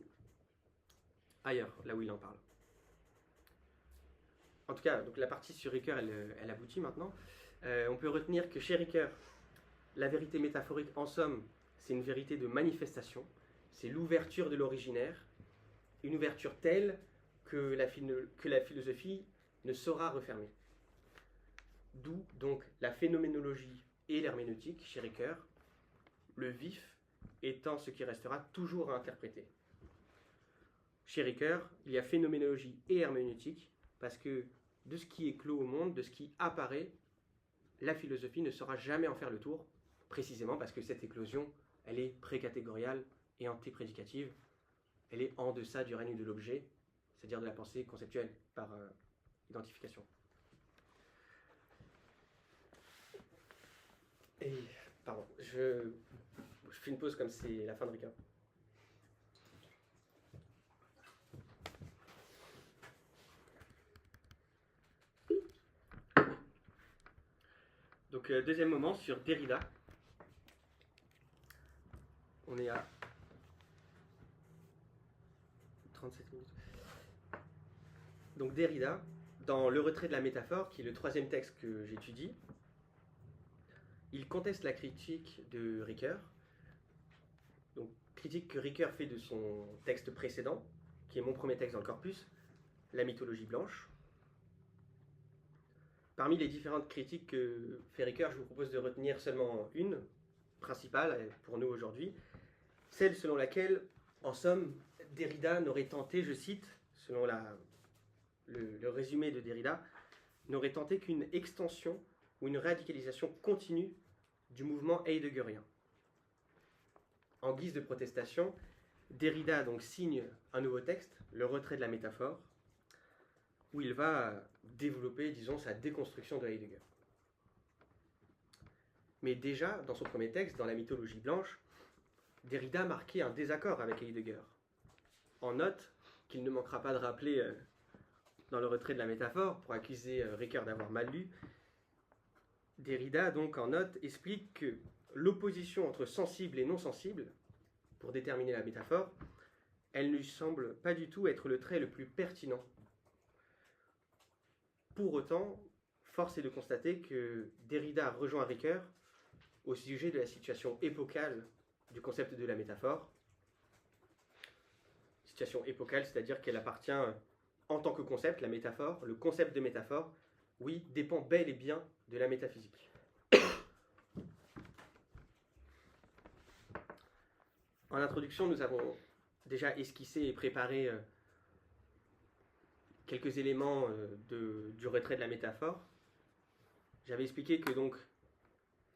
ailleurs, là où il en parle. En tout cas, donc la partie sur Ricoeur, elle aboutit maintenant. On peut retenir que chez Ricoeur, la vérité métaphorique, en somme, c'est une vérité de manifestation, c'est l'ouverture de l'originaire, une ouverture telle que la philosophie ne saura refermer. D'où donc la phénoménologie et l'herméneutique chez Ricoeur, le vif étant ce qui restera toujours à interpréter. Chez Ricoeur, il y a phénoménologie et herméneutique, parce que de ce qui est clos au monde, de ce qui apparaît, la philosophie ne saura jamais en faire le tour, précisément parce que cette éclosion, elle est précatégoriale et antéprédicative, elle est en deçà du règne de l'objet, c'est-à-dire de la pensée conceptuelle par identification. Et, pardon, je fais une pause comme c'est la fin de Ricoeur. Donc, deuxième moment sur Derrida. On est à 37 minutes. Donc, Derrida, dans Le retrait de la métaphore, qui est le troisième texte que j'étudie, il conteste la critique de Ricoeur, donc critique que Ricoeur fait de son texte précédent, qui est mon premier texte dans le corpus, La mythologie blanche. Parmi les différentes critiques que fait Ricoeur, je vous propose de retenir seulement une, principale pour nous aujourd'hui, celle selon laquelle, en somme, Derrida n'aurait tenté, je cite, selon le résumé de Derrida, n'aurait tenté qu'une extension ou une radicalisation continue du mouvement heideggerien. En guise de protestation, Derrida donc signe un nouveau texte, Le retrait de la métaphore, où il va développer, disons, sa déconstruction de Heidegger. Mais déjà, dans son premier texte, dans la mythologie blanche, Derrida marquait un désaccord avec Heidegger. En note qu'il ne manquera pas de rappeler dans Le retrait de la métaphore, pour accuser Ricoeur d'avoir mal lu, Derrida, donc, en note, explique que l'opposition entre sensible et non sensible, pour déterminer la métaphore, elle ne lui semble pas du tout être le trait le plus pertinent. Pour autant, force est de constater que Derrida rejoint Ricoeur au sujet de la situation épocale du concept de la métaphore. Situation épocale, c'est-à-dire qu'elle appartient en tant que concept, la métaphore, le concept de métaphore, oui, dépend bel et bien de la métaphysique. En introduction, nous avons déjà esquissé et préparé quelques éléments du retrait de la métaphore. J'avais expliqué que donc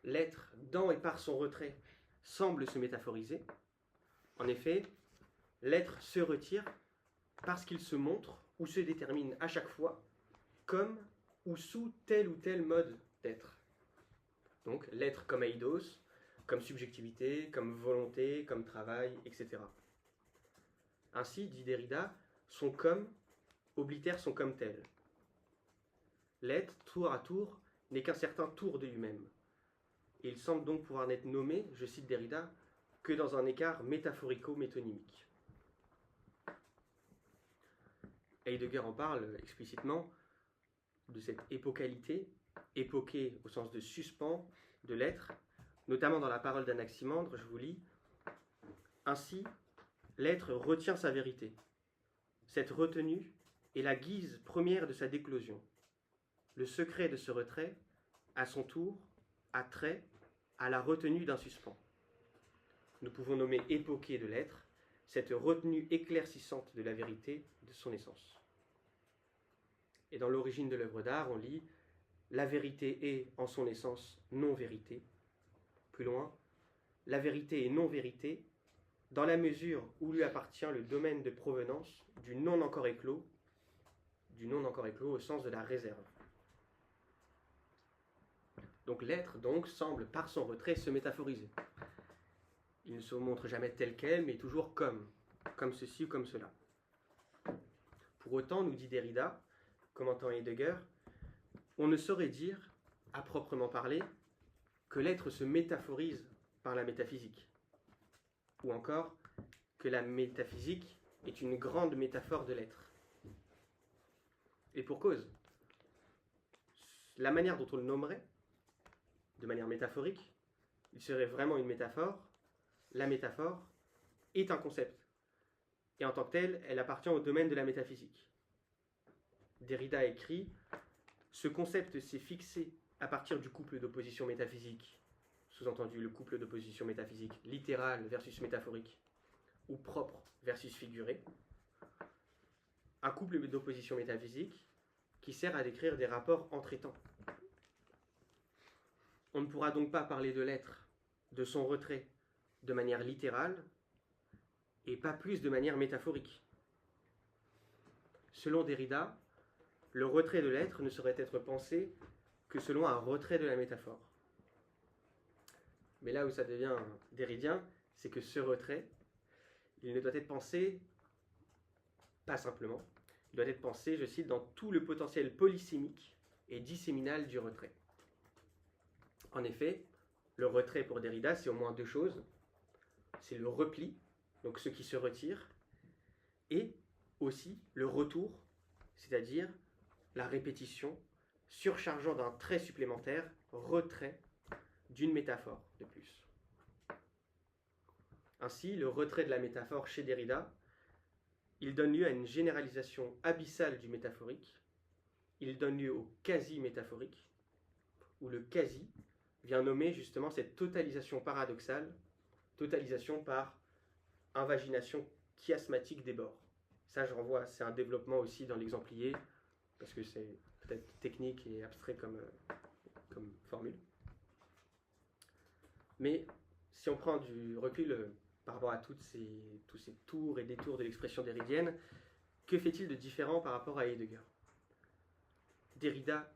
l'être, dans et par son retrait, semble se métaphoriser. En effet, l'être se retire parce qu'il se montre ou se détermine à chaque fois comme ou sous tel ou tel mode d'être. Donc l'être comme eidos, comme subjectivité, comme volonté, comme travail, etc. Ainsi, dit Derrida, son comme oblitère son comme tel. L'être, tour à tour, n'est qu'un certain tour de lui-même. Et il semble donc pouvoir n'être nommé, je cite Derrida, que dans un écart métaphorico-métonymique. Heidegger en parle explicitement de cette épocalité, époquée au sens de suspens de l'être, notamment dans la parole d'Anaximandre, je vous lis. Ainsi, l'être retient sa vérité. Cette retenue est la guise première de sa déclosion. Le secret de ce retrait, à son tour, a trait à la retenue d'un suspens. Nous pouvons nommer époquée de l'être cette retenue éclaircissante de la vérité de son essence. Et dans l'origine de l'œuvre d'art, on lit « La vérité est, en son essence, non-vérité ». Plus loin, « La vérité est non-vérité dans la mesure où lui appartient le domaine de provenance du non encore éclos au sens de la réserve. » Donc l'être, donc, semble, par son retrait, se métaphoriser. Il ne se montre jamais tel quel, mais toujours comme ceci ou comme cela. Pour autant, nous dit Derrida, commentant Heidegger, on ne saurait dire, à proprement parler, que l'être se métaphorise par la métaphysique, ou encore que la métaphysique est une grande métaphore de l'être. Et pour cause, la manière dont on le nommerait, de manière métaphorique, il serait vraiment une métaphore. La métaphore est un concept. Et en tant que telle, elle appartient au domaine de la métaphysique. Derrida écrit « Ce concept s'est fixé à partir du couple d'opposition métaphysique, sous-entendu le couple d'opposition métaphysique littéral versus métaphorique, ou propre versus figuré, un couple d'opposition métaphysique qui sert à décrire des rapports entre étangs. On ne pourra donc pas parler de l'être, de son retrait, de manière littérale, et pas plus de manière métaphorique. Selon Derrida, le retrait de l'être ne saurait être pensé que selon un retrait de la métaphore. Mais là où ça devient derridien, c'est que ce retrait, il ne doit être pensé, pas simplement, il doit être pensé, je cite, dans tout le potentiel polysémique et disséminal du retrait. En effet, le retrait pour Derrida, c'est au moins deux choses. C'est le repli, donc ce qui se retire, et aussi le retour, c'est-à-dire la répétition, surchargeant d'un trait supplémentaire, retrait d'une métaphore de plus. Ainsi, le retrait de la métaphore chez Derrida, il donne lieu à une généralisation abyssale du métaphorique, il donne lieu au quasi-métaphorique, où le quasi vient nommer justement cette totalisation paradoxale, totalisation par invagination chiasmatique des bords. Ça, je renvoie, c'est un développement aussi dans l'exemplier, parce que c'est peut-être technique et abstrait comme formule. Mais si on prend du recul par rapport à tous ces tours et détours de l'expression derridienne, que fait-il de différent par rapport à Heidegger? Derrida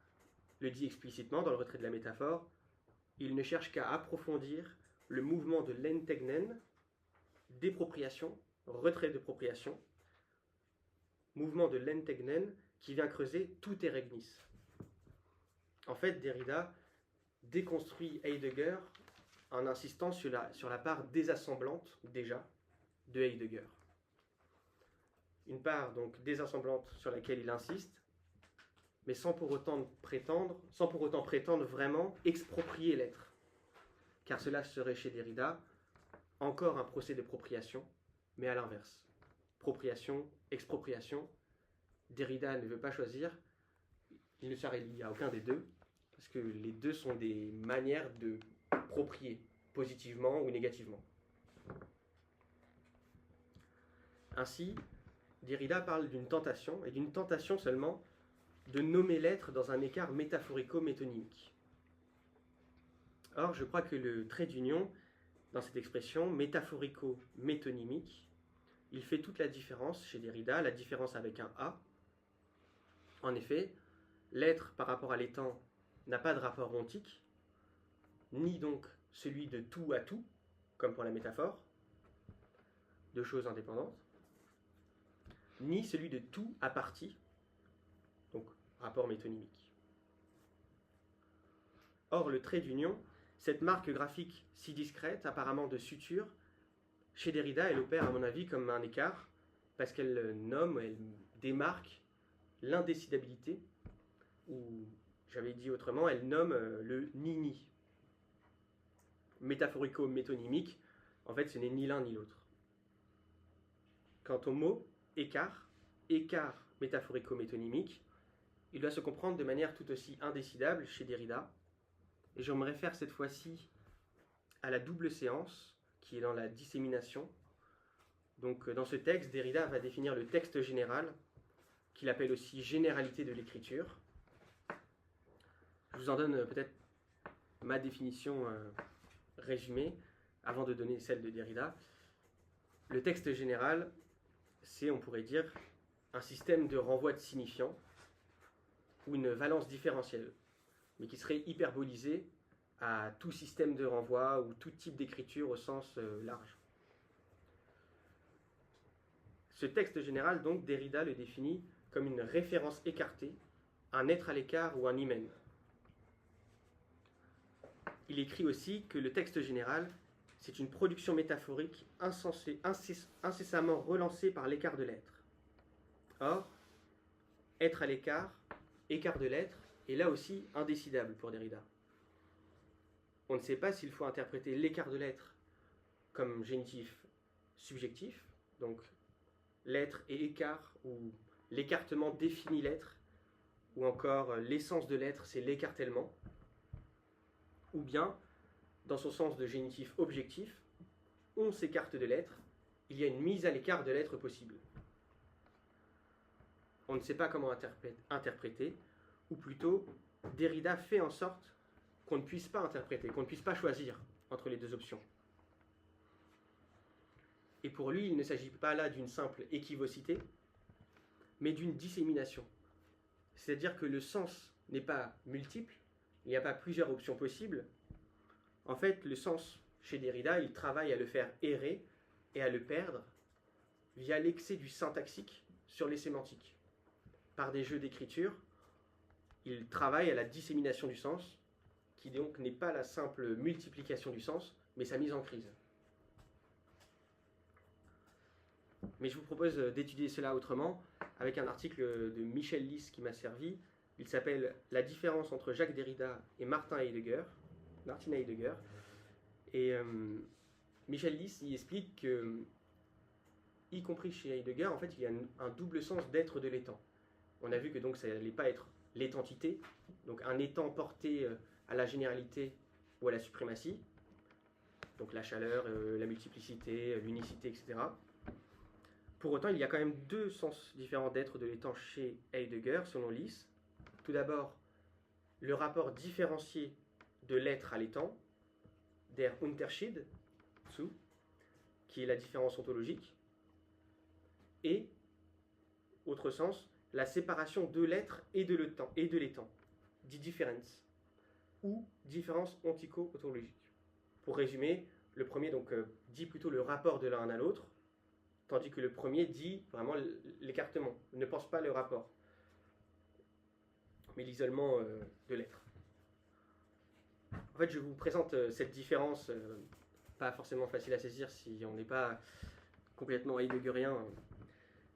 le dit explicitement dans le retrait de la métaphore, il ne cherche qu'à approfondir le mouvement de l'entegnen, dépropriation, retrait de propriation, mouvement de l'entegnen qui vient creuser tout eregnis. En fait, Derrida déconstruit Heidegger en insistant sur la part désassemblante, déjà, de Heidegger. Une part donc désassemblante sur laquelle il insiste, mais sans pour autant prétendre vraiment exproprier l'être. Car cela serait chez Derrida encore un procès de propriation, mais à l'inverse. Propriation, expropriation, Derrida ne veut pas choisir, il ne se rallie à aucun des deux, parce que les deux sont des manières de proprier, positivement ou négativement. Ainsi, Derrida parle d'une tentation, et d'une tentation seulement, de nommer l'être dans un écart métaphorico-métonymique. Or, je crois que le trait d'union, dans cette expression métaphorico-métonymique, il fait toute la différence chez Derrida, la différence avec un A. En effet, l'être par rapport à l'étant n'a pas de rapport ontique, ni donc celui de tout à tout, comme pour la métaphore, deux choses indépendantes, ni celui de tout à partie, donc rapport métonymique. Or, le trait d'union, cette marque graphique si discrète, apparemment de suture, chez Derrida, elle opère à mon avis comme un écart, parce qu'elle nomme, elle démarque l'indécidabilité, ou j'avais dit autrement, elle nomme le ni-ni. Métaphorico-métonymique, en fait ce n'est ni l'un ni l'autre. Quant au mot écart métaphorico-métonymique, il doit se comprendre de manière tout aussi indécidable chez Derrida, et je me réfère cette fois-ci à la double séance qui est dans la dissémination. Donc dans ce texte, Derrida va définir le texte général, qu'il appelle aussi généralité de l'écriture. Je vous en donne peut-être ma définition résumée, avant de donner celle de Derrida. Le texte général, c'est, on pourrait dire, un système de renvoi de signifiants, ou une valence différentielle, mais qui serait hyperbolisé à tout système de renvoi ou tout type d'écriture au sens large. Ce texte général, donc, Derrida le définit comme une référence écartée, un être à l'écart ou un hymen. Il écrit aussi que le texte général, c'est une production métaphorique incessamment relancée par l'écart de l'être. Or, être à l'écart, écart de l'être, est là aussi indécidable pour Derrida. On ne sait pas s'il faut interpréter l'écart de l'être comme génitif subjectif, donc l'être et écart, ou l'écartement définit l'être, ou encore l'essence de l'être, c'est l'écartèlement, ou bien, dans son sens de génitif objectif, on s'écarte de l'être, il y a une mise à l'écart de l'être possible. On ne sait pas comment interpréter, ou plutôt, Derrida fait en sorte qu'on ne puisse pas interpréter, qu'on ne puisse pas choisir entre les deux options. Et pour lui, il ne s'agit pas là d'une simple équivocité, mais d'une dissémination. C'est-à-dire que le sens n'est pas multiple, il n'y a pas plusieurs options possibles. En fait, le sens, chez Derrida, il travaille à le faire errer et à le perdre via l'excès du syntaxique sur les sémantiques. Par des jeux d'écriture, il travaille à la dissémination du sens, qui donc n'est pas la simple multiplication du sens, mais sa mise en crise. Mais je vous propose d'étudier cela autrement, avec un article de Michel Lys qui m'a servi. Il s'appelle « La différence entre Jacques Derrida et Martin Heidegger ». Et Michel Lys y explique que, y compris chez Heidegger, en fait, il y a un double sens d'être de l'étant. On a vu que donc ça n'allait pas être l'étantité, donc un étant porté à la généralité ou à la suprématie, donc la chaleur, la multiplicité, l'unicité, etc. Pour autant, il y a quand même deux sens différents d'être de l'étant chez Heidegger, selon Lys. Tout d'abord, le rapport différencié de l'être à l'étant, der Unterschied, qui est la différence ontologique, et, autre sens, la séparation de l'être et de l'étant, dit difference, ou différence ontico-ontologique. Pour résumer, le premier dit plutôt le rapport de l'un à l'autre, tandis que le premier dit vraiment l'écartement, ne pense pas le rapport, mais l'isolement de l'être. En fait, je vous présente cette différence, pas forcément facile à saisir si on n'est pas complètement heideggerien.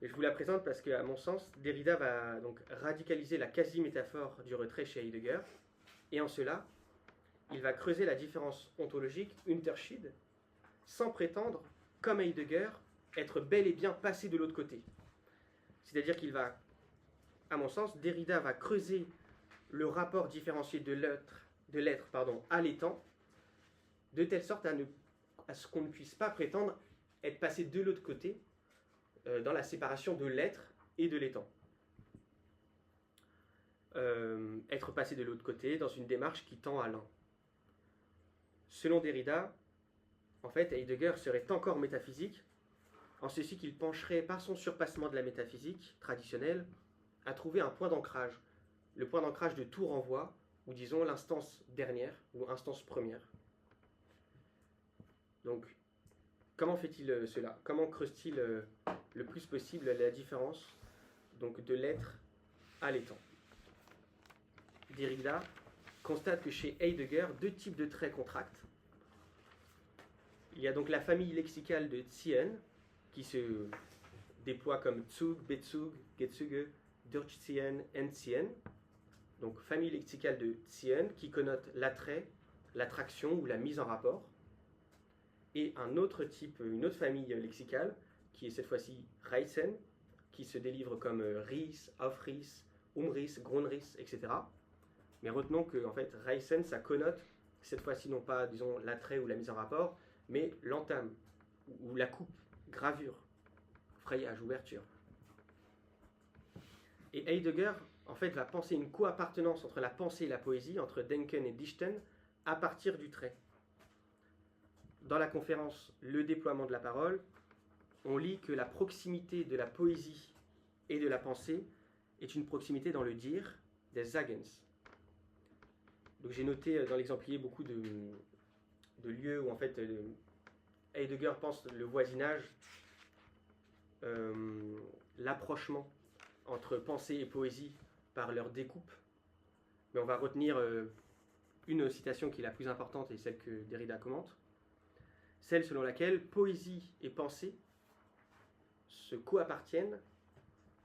Et je vous la présente parce qu'à mon sens, Derrida va donc radicaliser la quasi-métaphore du retrait chez Heidegger, et en cela, il va creuser la différence ontologique, Unterschied, sans prétendre, comme Heidegger, être bel et bien passé de l'autre côté. C'est-à-dire qu'il va, à mon sens, Derrida va creuser le rapport différencié de l'être à l'étant, de telle sorte à ce qu'on ne puisse pas prétendre être passé de l'autre côté dans la séparation de l'être et de l'étant. Être passé de l'autre côté dans une démarche qui tend à l'un. Selon Derrida, en fait, Heidegger serait encore métaphysique, en ceci qu'il pencherait par son surpassement de la métaphysique traditionnelle à trouver un point d'ancrage, le point d'ancrage de tout renvoi, ou disons l'instance dernière ou instance première. Donc, comment fait-il cela? Comment creuse-t-il le plus possible la différence donc, de l'être à l'étant? Derrida constate que chez Heidegger, deux types de traits contractent. Il y a donc la famille lexicale de Ziehen, qui se déploie comme Zug, Bezug, Gezüge, Durchziehen, Entziehen. Donc famille lexicale de Ziehen, qui connote l'attrait, l'attraction ou la mise en rapport. Et un autre type, une autre famille lexicale, qui est cette fois-ci Reissen, qui se délivre comme Ries, Aufries, Umries, Grundriss, etc. Mais retenons que en fait, Reissen, ça connote cette fois-ci non pas, disons, l'attrait ou la mise en rapport, mais l'entame, ou la coupe, gravure, frayage, ouverture. Et Heidegger, en fait, va penser une co-appartenance entre la pensée et la poésie, entre Denken et Dichten, à partir du trait. Dans la conférence Le déploiement de la parole, on lit que la proximité de la poésie et de la pensée est une proximité dans le dire, des Sagens. Donc j'ai noté dans l'exemplier beaucoup de lieux où en fait Heidegger pense le voisinage, l'approchement entre pensée et poésie par leur découpe. Mais on va retenir une citation qui est la plus importante et celle que Derrida commente, celle selon laquelle poésie et pensée se co-appartiennent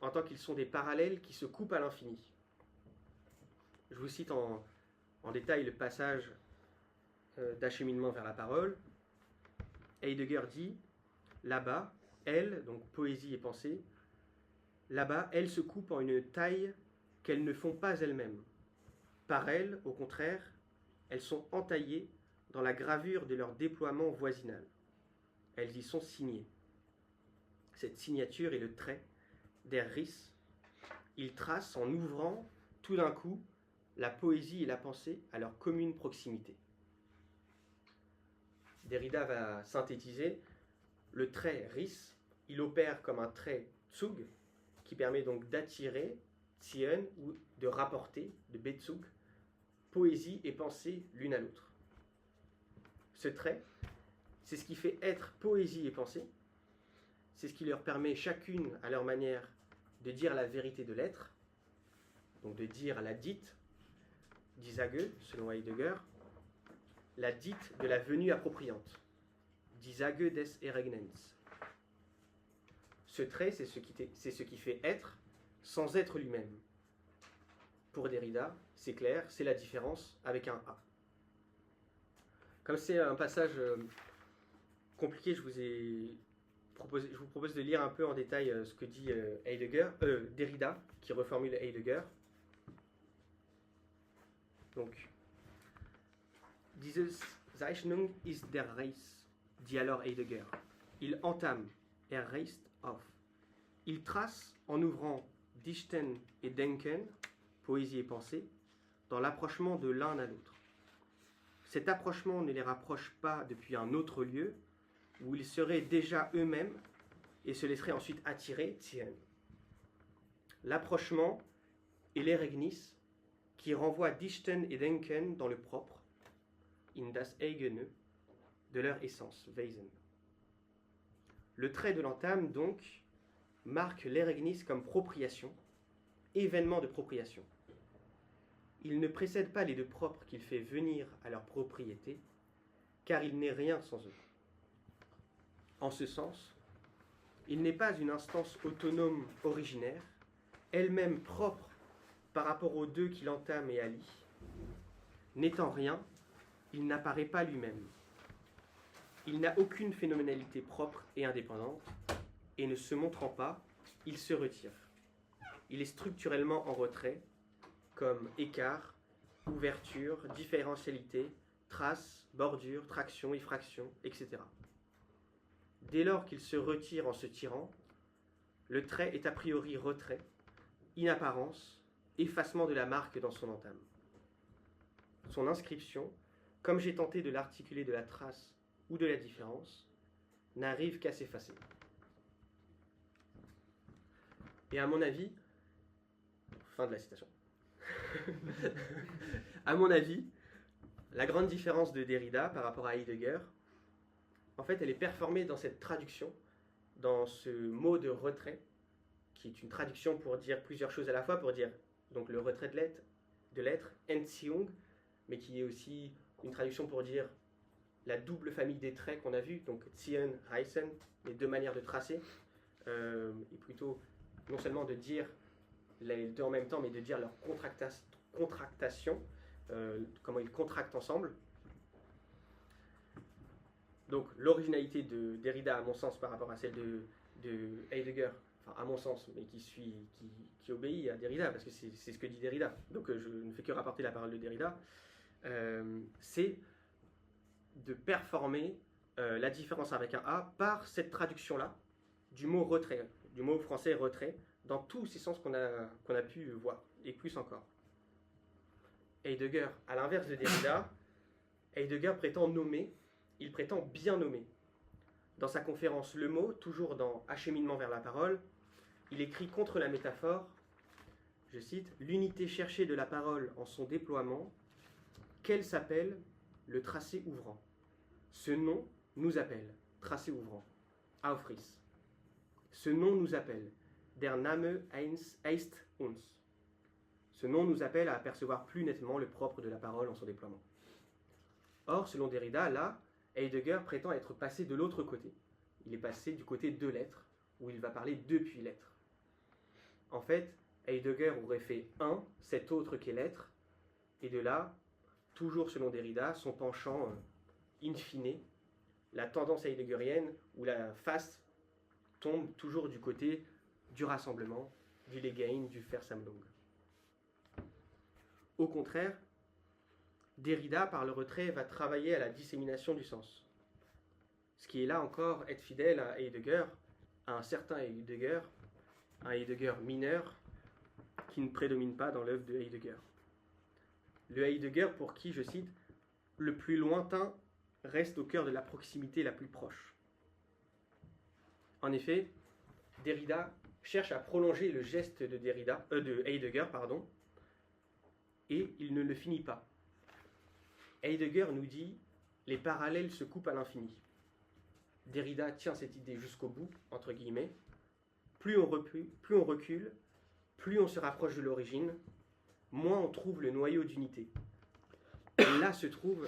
en tant qu'ils sont des parallèles qui se coupent à l'infini. Je vous cite en détail le passage d'acheminement vers la parole. Heidegger dit, là-bas, elles, donc poésie et pensée, là-bas, elles se coupent en une taille qu'elles ne font pas elles-mêmes. Par elles, au contraire, elles sont entaillées dans la gravure de leur déploiement voisinal. Elles y sont signées. Cette signature est le trait der Riss. Il trace en ouvrant, tout d'un coup, la poésie et la pensée à leur commune proximité. Derrida va synthétiser le trait Riss. Il opère comme un trait Zug, qui permet donc d'attirer, Ziehen, ou de rapporter, de Bezug, poésie et pensée l'une à l'autre. Ce trait, c'est ce qui fait être poésie et pensée, c'est ce qui leur permet chacune à leur manière de dire la vérité de l'être, donc de dire la dite, die Sage, selon Heidegger, la dite de la venue appropriante, die Sage des Ereignens. Ce trait, c'est ce qui fait être sans être lui-même. Pour Derrida, c'est clair, c'est la différence avec un A. Comme c'est un passage compliqué, je vous propose de lire un peu en détail ce que dit Derrida, qui reformule Heidegger. Donc, diese Zeichnung ist der Reiß, dit alors Heidegger. Il entame, reißt auf. Il trace en ouvrant Dichten et Denken, poésie et pensée, dans l'approchement de l'un à l'autre. Cet approchement ne les rapproche pas depuis un autre lieu, où ils seraient déjà eux-mêmes et se laisseraient ensuite attirer, ziehen. L'approchement et l'Ereignis, qui renvoient dichten et denken dans le propre, in das eigene, de leur essence, Wesen. Le trait de l'entame, donc, marque l'Ereignis comme propriation, événement de propriation. Il ne précède pas les deux propres qu'il fait venir à leur propriété, car il n'est rien sans eux. En ce sens, il n'est pas une instance autonome originaire, elle-même propre par rapport aux deux qui l'entament et allient. N'étant rien, il n'apparaît pas lui-même. Il n'a aucune phénoménalité propre et indépendante, et ne se montrant pas, il se retire. Il est structurellement en retrait, comme écart, ouverture, différentialité, trace, bordure, traction, effraction, etc. Dès lors qu'il se retire en se tirant, le trait est a priori retrait, inapparence, effacement de la marque dans son entame. Son inscription, comme j'ai tenté de l'articuler de la trace ou de la différence, n'arrive qu'à s'effacer. Et à mon avis, fin de la citation, à mon avis, la grande différence de Derrida par rapport à Heidegger, en fait, elle est performée dans cette traduction, dans ce mot de retrait, qui est une traduction pour dire plusieurs choses à la fois, pour dire donc le retrait de l'être, Entziehung, mais qui est aussi une traduction pour dire la double famille des traits qu'on a vu, donc ziehen, reißen, les deux manières de tracer, et plutôt non seulement de dire les deux en même temps, mais de dire leur contractation, comment ils contractent ensemble. Donc l'originalité de Derrida, à mon sens, par rapport à celle de Heidegger, enfin à mon sens, mais qui obéit à Derrida, parce que c'est ce que dit Derrida, donc je ne fais que rapporter la parole de Derrida, c'est de performer la différence avec un A par cette traduction-là du mot retrait, du mot français retrait, dans tous ces sens qu'on a pu voir, et plus encore. Heidegger, à l'inverse de Derrida, Heidegger prétend nommer, il prétend bien nommer. Dans sa conférence Le mot, toujours dans Acheminement vers la parole, il écrit contre la métaphore, je cite, « L'unité cherchée de la parole en son déploiement, qu'elle s'appelle le tracé ouvrant. Ce nom nous appelle, tracé ouvrant, Aufriss. Ce nom nous appelle, der Name heißt uns. Ce nom nous appelle à apercevoir plus nettement le propre de la parole en son déploiement. » Or, selon Derrida, là, Heidegger prétend être passé de l'autre côté. Il est passé du côté de l'être, où il va parler depuis l'être. En fait, Heidegger aurait fait un, cet autre qu'est l'être, et de là, toujours selon Derrida, son penchant in fine, la tendance heideggerienne, où la face tombe toujours du côté du rassemblement, du Legain, du Versammlung. Au contraire, Derrida, par le retrait, va travailler à la dissémination du sens. Ce qui est là encore être fidèle à Heidegger, à un certain Heidegger, un Heidegger mineur, qui ne prédomine pas dans l'œuvre de Heidegger. Le Heidegger pour qui, je cite, « le plus lointain reste au cœur de la proximité la plus proche ». En effet, Derrida cherche à prolonger le geste de Heidegger, et il ne le finit pas. Heidegger nous dit « les parallèles se coupent à l'infini ». Derrida tient cette idée jusqu'au bout, entre guillemets. Plus on recule, plus on se rapproche de l'origine, moins on trouve le noyau d'unité. Et là se trouve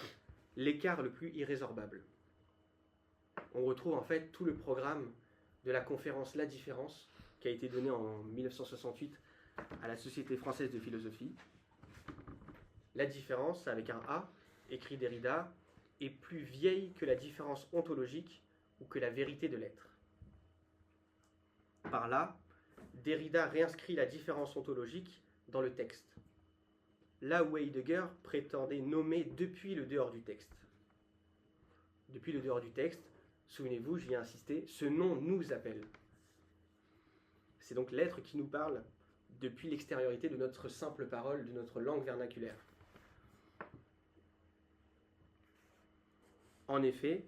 l'écart le plus irrésorbable. On retrouve en fait tout le programme de la conférence La Différence, qui a été donnée en 1968 à la Société française de philosophie. La différence, avec un A, écrit Derrida, est plus vieille que la différence ontologique ou que la vérité de l'être. Par là, Derrida réinscrit la différence ontologique dans le texte, là où Heidegger prétendait nommer depuis le dehors du texte. Depuis le dehors du texte, souvenez-vous, j'y ai insisté, ce nom nous appelle. C'est donc l'être qui nous parle depuis l'extériorité de notre simple parole, de notre langue vernaculaire. En effet,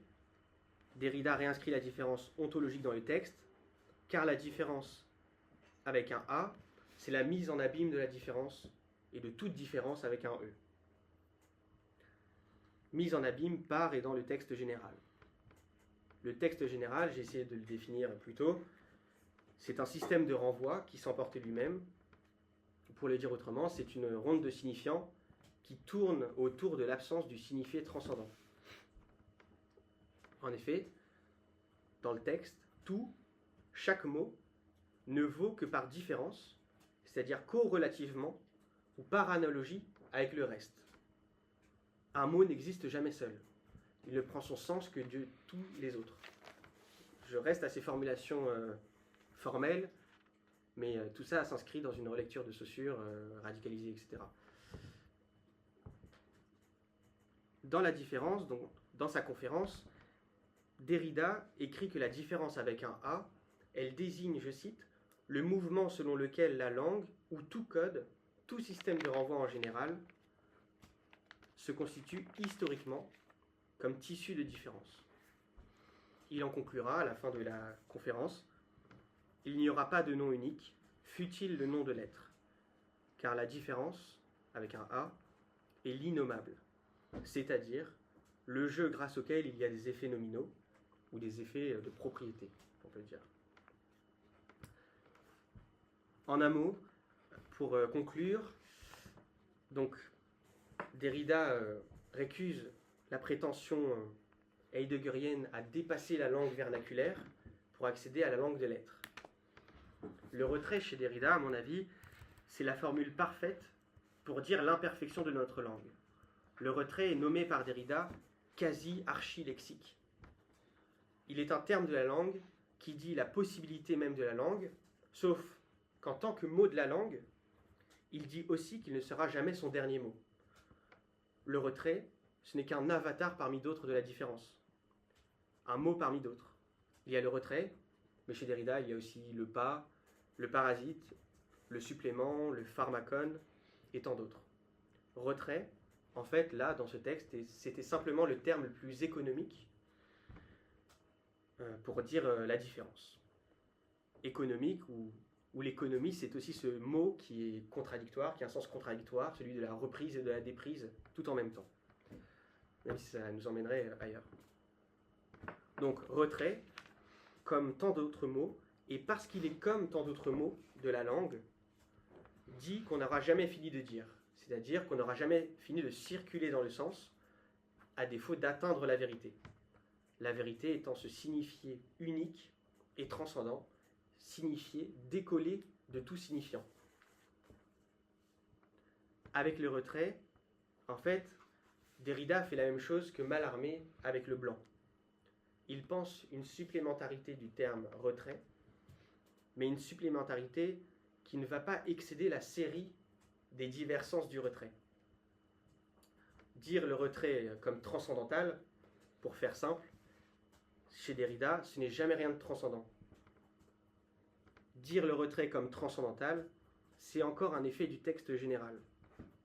Derrida réinscrit la différence ontologique dans le texte, car la différence avec un A, c'est la mise en abîme de la différence et de toute différence avec un E. Mise en abîme par et dans le texte général. Le texte général, j'ai essayé de le définir plus tôt, c'est un système de renvoi qui s'emporte lui-même. Pour le dire autrement, c'est une ronde de signifiants qui tourne autour de l'absence du signifié transcendant. En effet, dans le texte, tout, chaque mot, ne vaut que par différence, c'est-à-dire corrélativement ou par analogie avec le reste. Un mot n'existe jamais seul. Il ne prend son sens que de tous les autres. Je reste à ces formulations formelles, mais tout ça s'inscrit dans une relecture de Saussure radicalisée, etc. Dans la différence, donc, dans sa conférence, Derrida écrit que la différence avec un A, elle désigne, je cite, le mouvement selon lequel la langue, ou tout code, tout système de renvoi en général, se constitue historiquement comme tissu de différence. Il en conclura à la fin de la conférence, il n'y aura pas de nom unique, fût-il le nom de l'être, car la différence, avec un A, est l'innommable, c'est-à-dire le jeu grâce auquel il y a des effets nominaux, ou des effets de propriété, on peut dire. En un mot, pour conclure, donc Derrida récuse la prétention heideggerienne à dépasser la langue vernaculaire pour accéder à la langue de l'être. Le retrait chez Derrida, à mon avis, c'est la formule parfaite pour dire l'imperfection de notre langue. Le retrait est nommé par Derrida quasi-archilexique. Il est un terme de la langue qui dit la possibilité même de la langue, sauf qu'en tant que mot de la langue, il dit aussi qu'il ne sera jamais son dernier mot. Le retrait, ce n'est qu'un avatar parmi d'autres de la différence. Un mot parmi d'autres. Il y a le retrait, mais chez Derrida, il y a aussi le pas, le parasite, le supplément, le pharmacone, et tant d'autres. Retrait, en fait, là, dans ce texte, c'était simplement le terme le plus économique pour dire la différence. Économique, ou l'économie, c'est aussi ce mot qui est contradictoire, qui a un sens contradictoire, celui de la reprise et de la déprise, tout en même temps. Même si ça nous emmènerait ailleurs. Donc, retrait, comme tant d'autres mots, et parce qu'il est comme tant d'autres mots de la langue, dit qu'on n'aura jamais fini de dire. C'est-à-dire qu'on n'aura jamais fini de circuler dans le sens, à défaut d'atteindre la vérité. La vérité étant ce signifié unique et transcendant, signifié décollé de tout signifiant. Avec le retrait, en fait, Derrida fait la même chose que Mallarmé avec le blanc. Il pense une supplémentarité du terme retrait, mais une supplémentarité qui ne va pas excéder la série des divers sens du retrait. Dire le retrait comme transcendantal, pour faire simple, chez Derrida, ce n'est jamais rien de transcendant. Dire le retrait comme transcendantal, c'est encore un effet du texte général.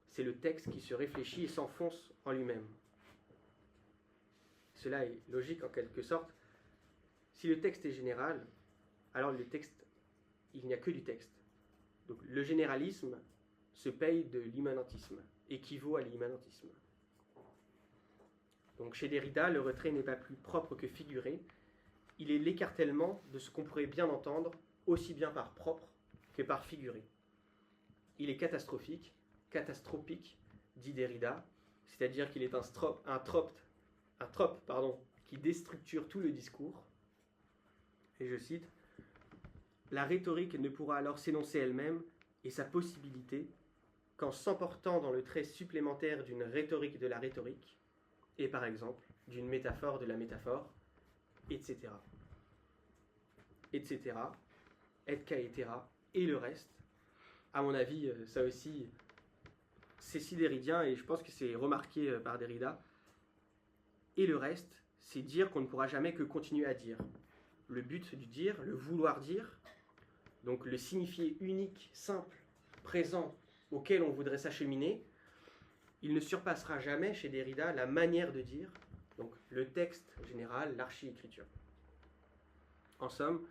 C'est le texte qui se réfléchit et s'enfonce en lui-même. Cela est logique en quelque sorte. Si le texte est général, alors le texte, il n'y a que du texte. Donc le généralisme se paye de l'immanentisme, équivaut à l'immanentisme. Donc chez Derrida, le retrait n'est pas plus propre que figuré. Il est l'écartèlement de ce qu'on pourrait bien entendre, aussi bien par propre que par figuré. Il est catastrophique, catastropique, dit Derrida, c'est-à-dire qu'il est un trope qui déstructure tout le discours. Et je cite, « La rhétorique ne pourra alors s'énoncer elle-même et sa possibilité qu'en s'emportant dans le trait supplémentaire d'une rhétorique de la rhétorique, et par exemple d'une métaphore de la métaphore, etc. etc. et caetera, et le reste. À mon avis, ça aussi, c'est si derridien, et je pense que c'est remarqué par Derrida. Et le reste, c'est dire qu'on ne pourra jamais que continuer à dire. Le but du dire, le vouloir dire, donc le signifié unique, simple, présent, auquel on voudrait s'acheminer, il ne surpassera jamais chez Derrida la manière de dire, Donc le texte général, l'archi-écriture. En somme,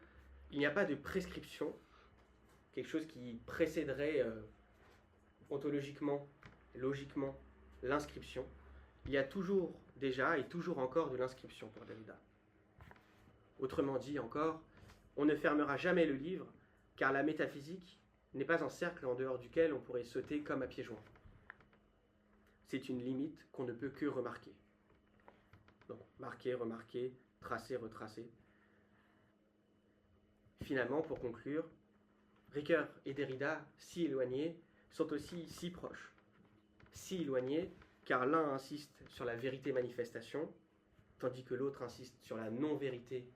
il n'y a pas de prescription, quelque chose qui précéderait ontologiquement, logiquement, l'inscription. Il y a toujours déjà et toujours encore de l'inscription pour Derrida. Autrement dit encore, on ne fermera jamais le livre, car la métaphysique n'est pas un cercle en dehors duquel on pourrait sauter comme à pieds joints. C'est une limite qu'on ne peut que remarquer. Donc, marquer, remarquer, tracer, retracer. Finalement, pour conclure, Ricoeur et Derrida, si éloignés, sont aussi si proches. Si éloignés, car l'un insiste sur la vérité manifestation, tandis que l'autre insiste sur la non-vérité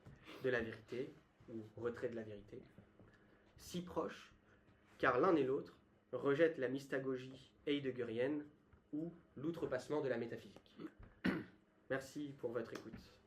de la vérité, ou retrait de la vérité. Si proches, car l'un et l'autre rejettent la mystagogie heideggerienne ou l'outrepassement de la métaphysique. Merci pour votre écoute.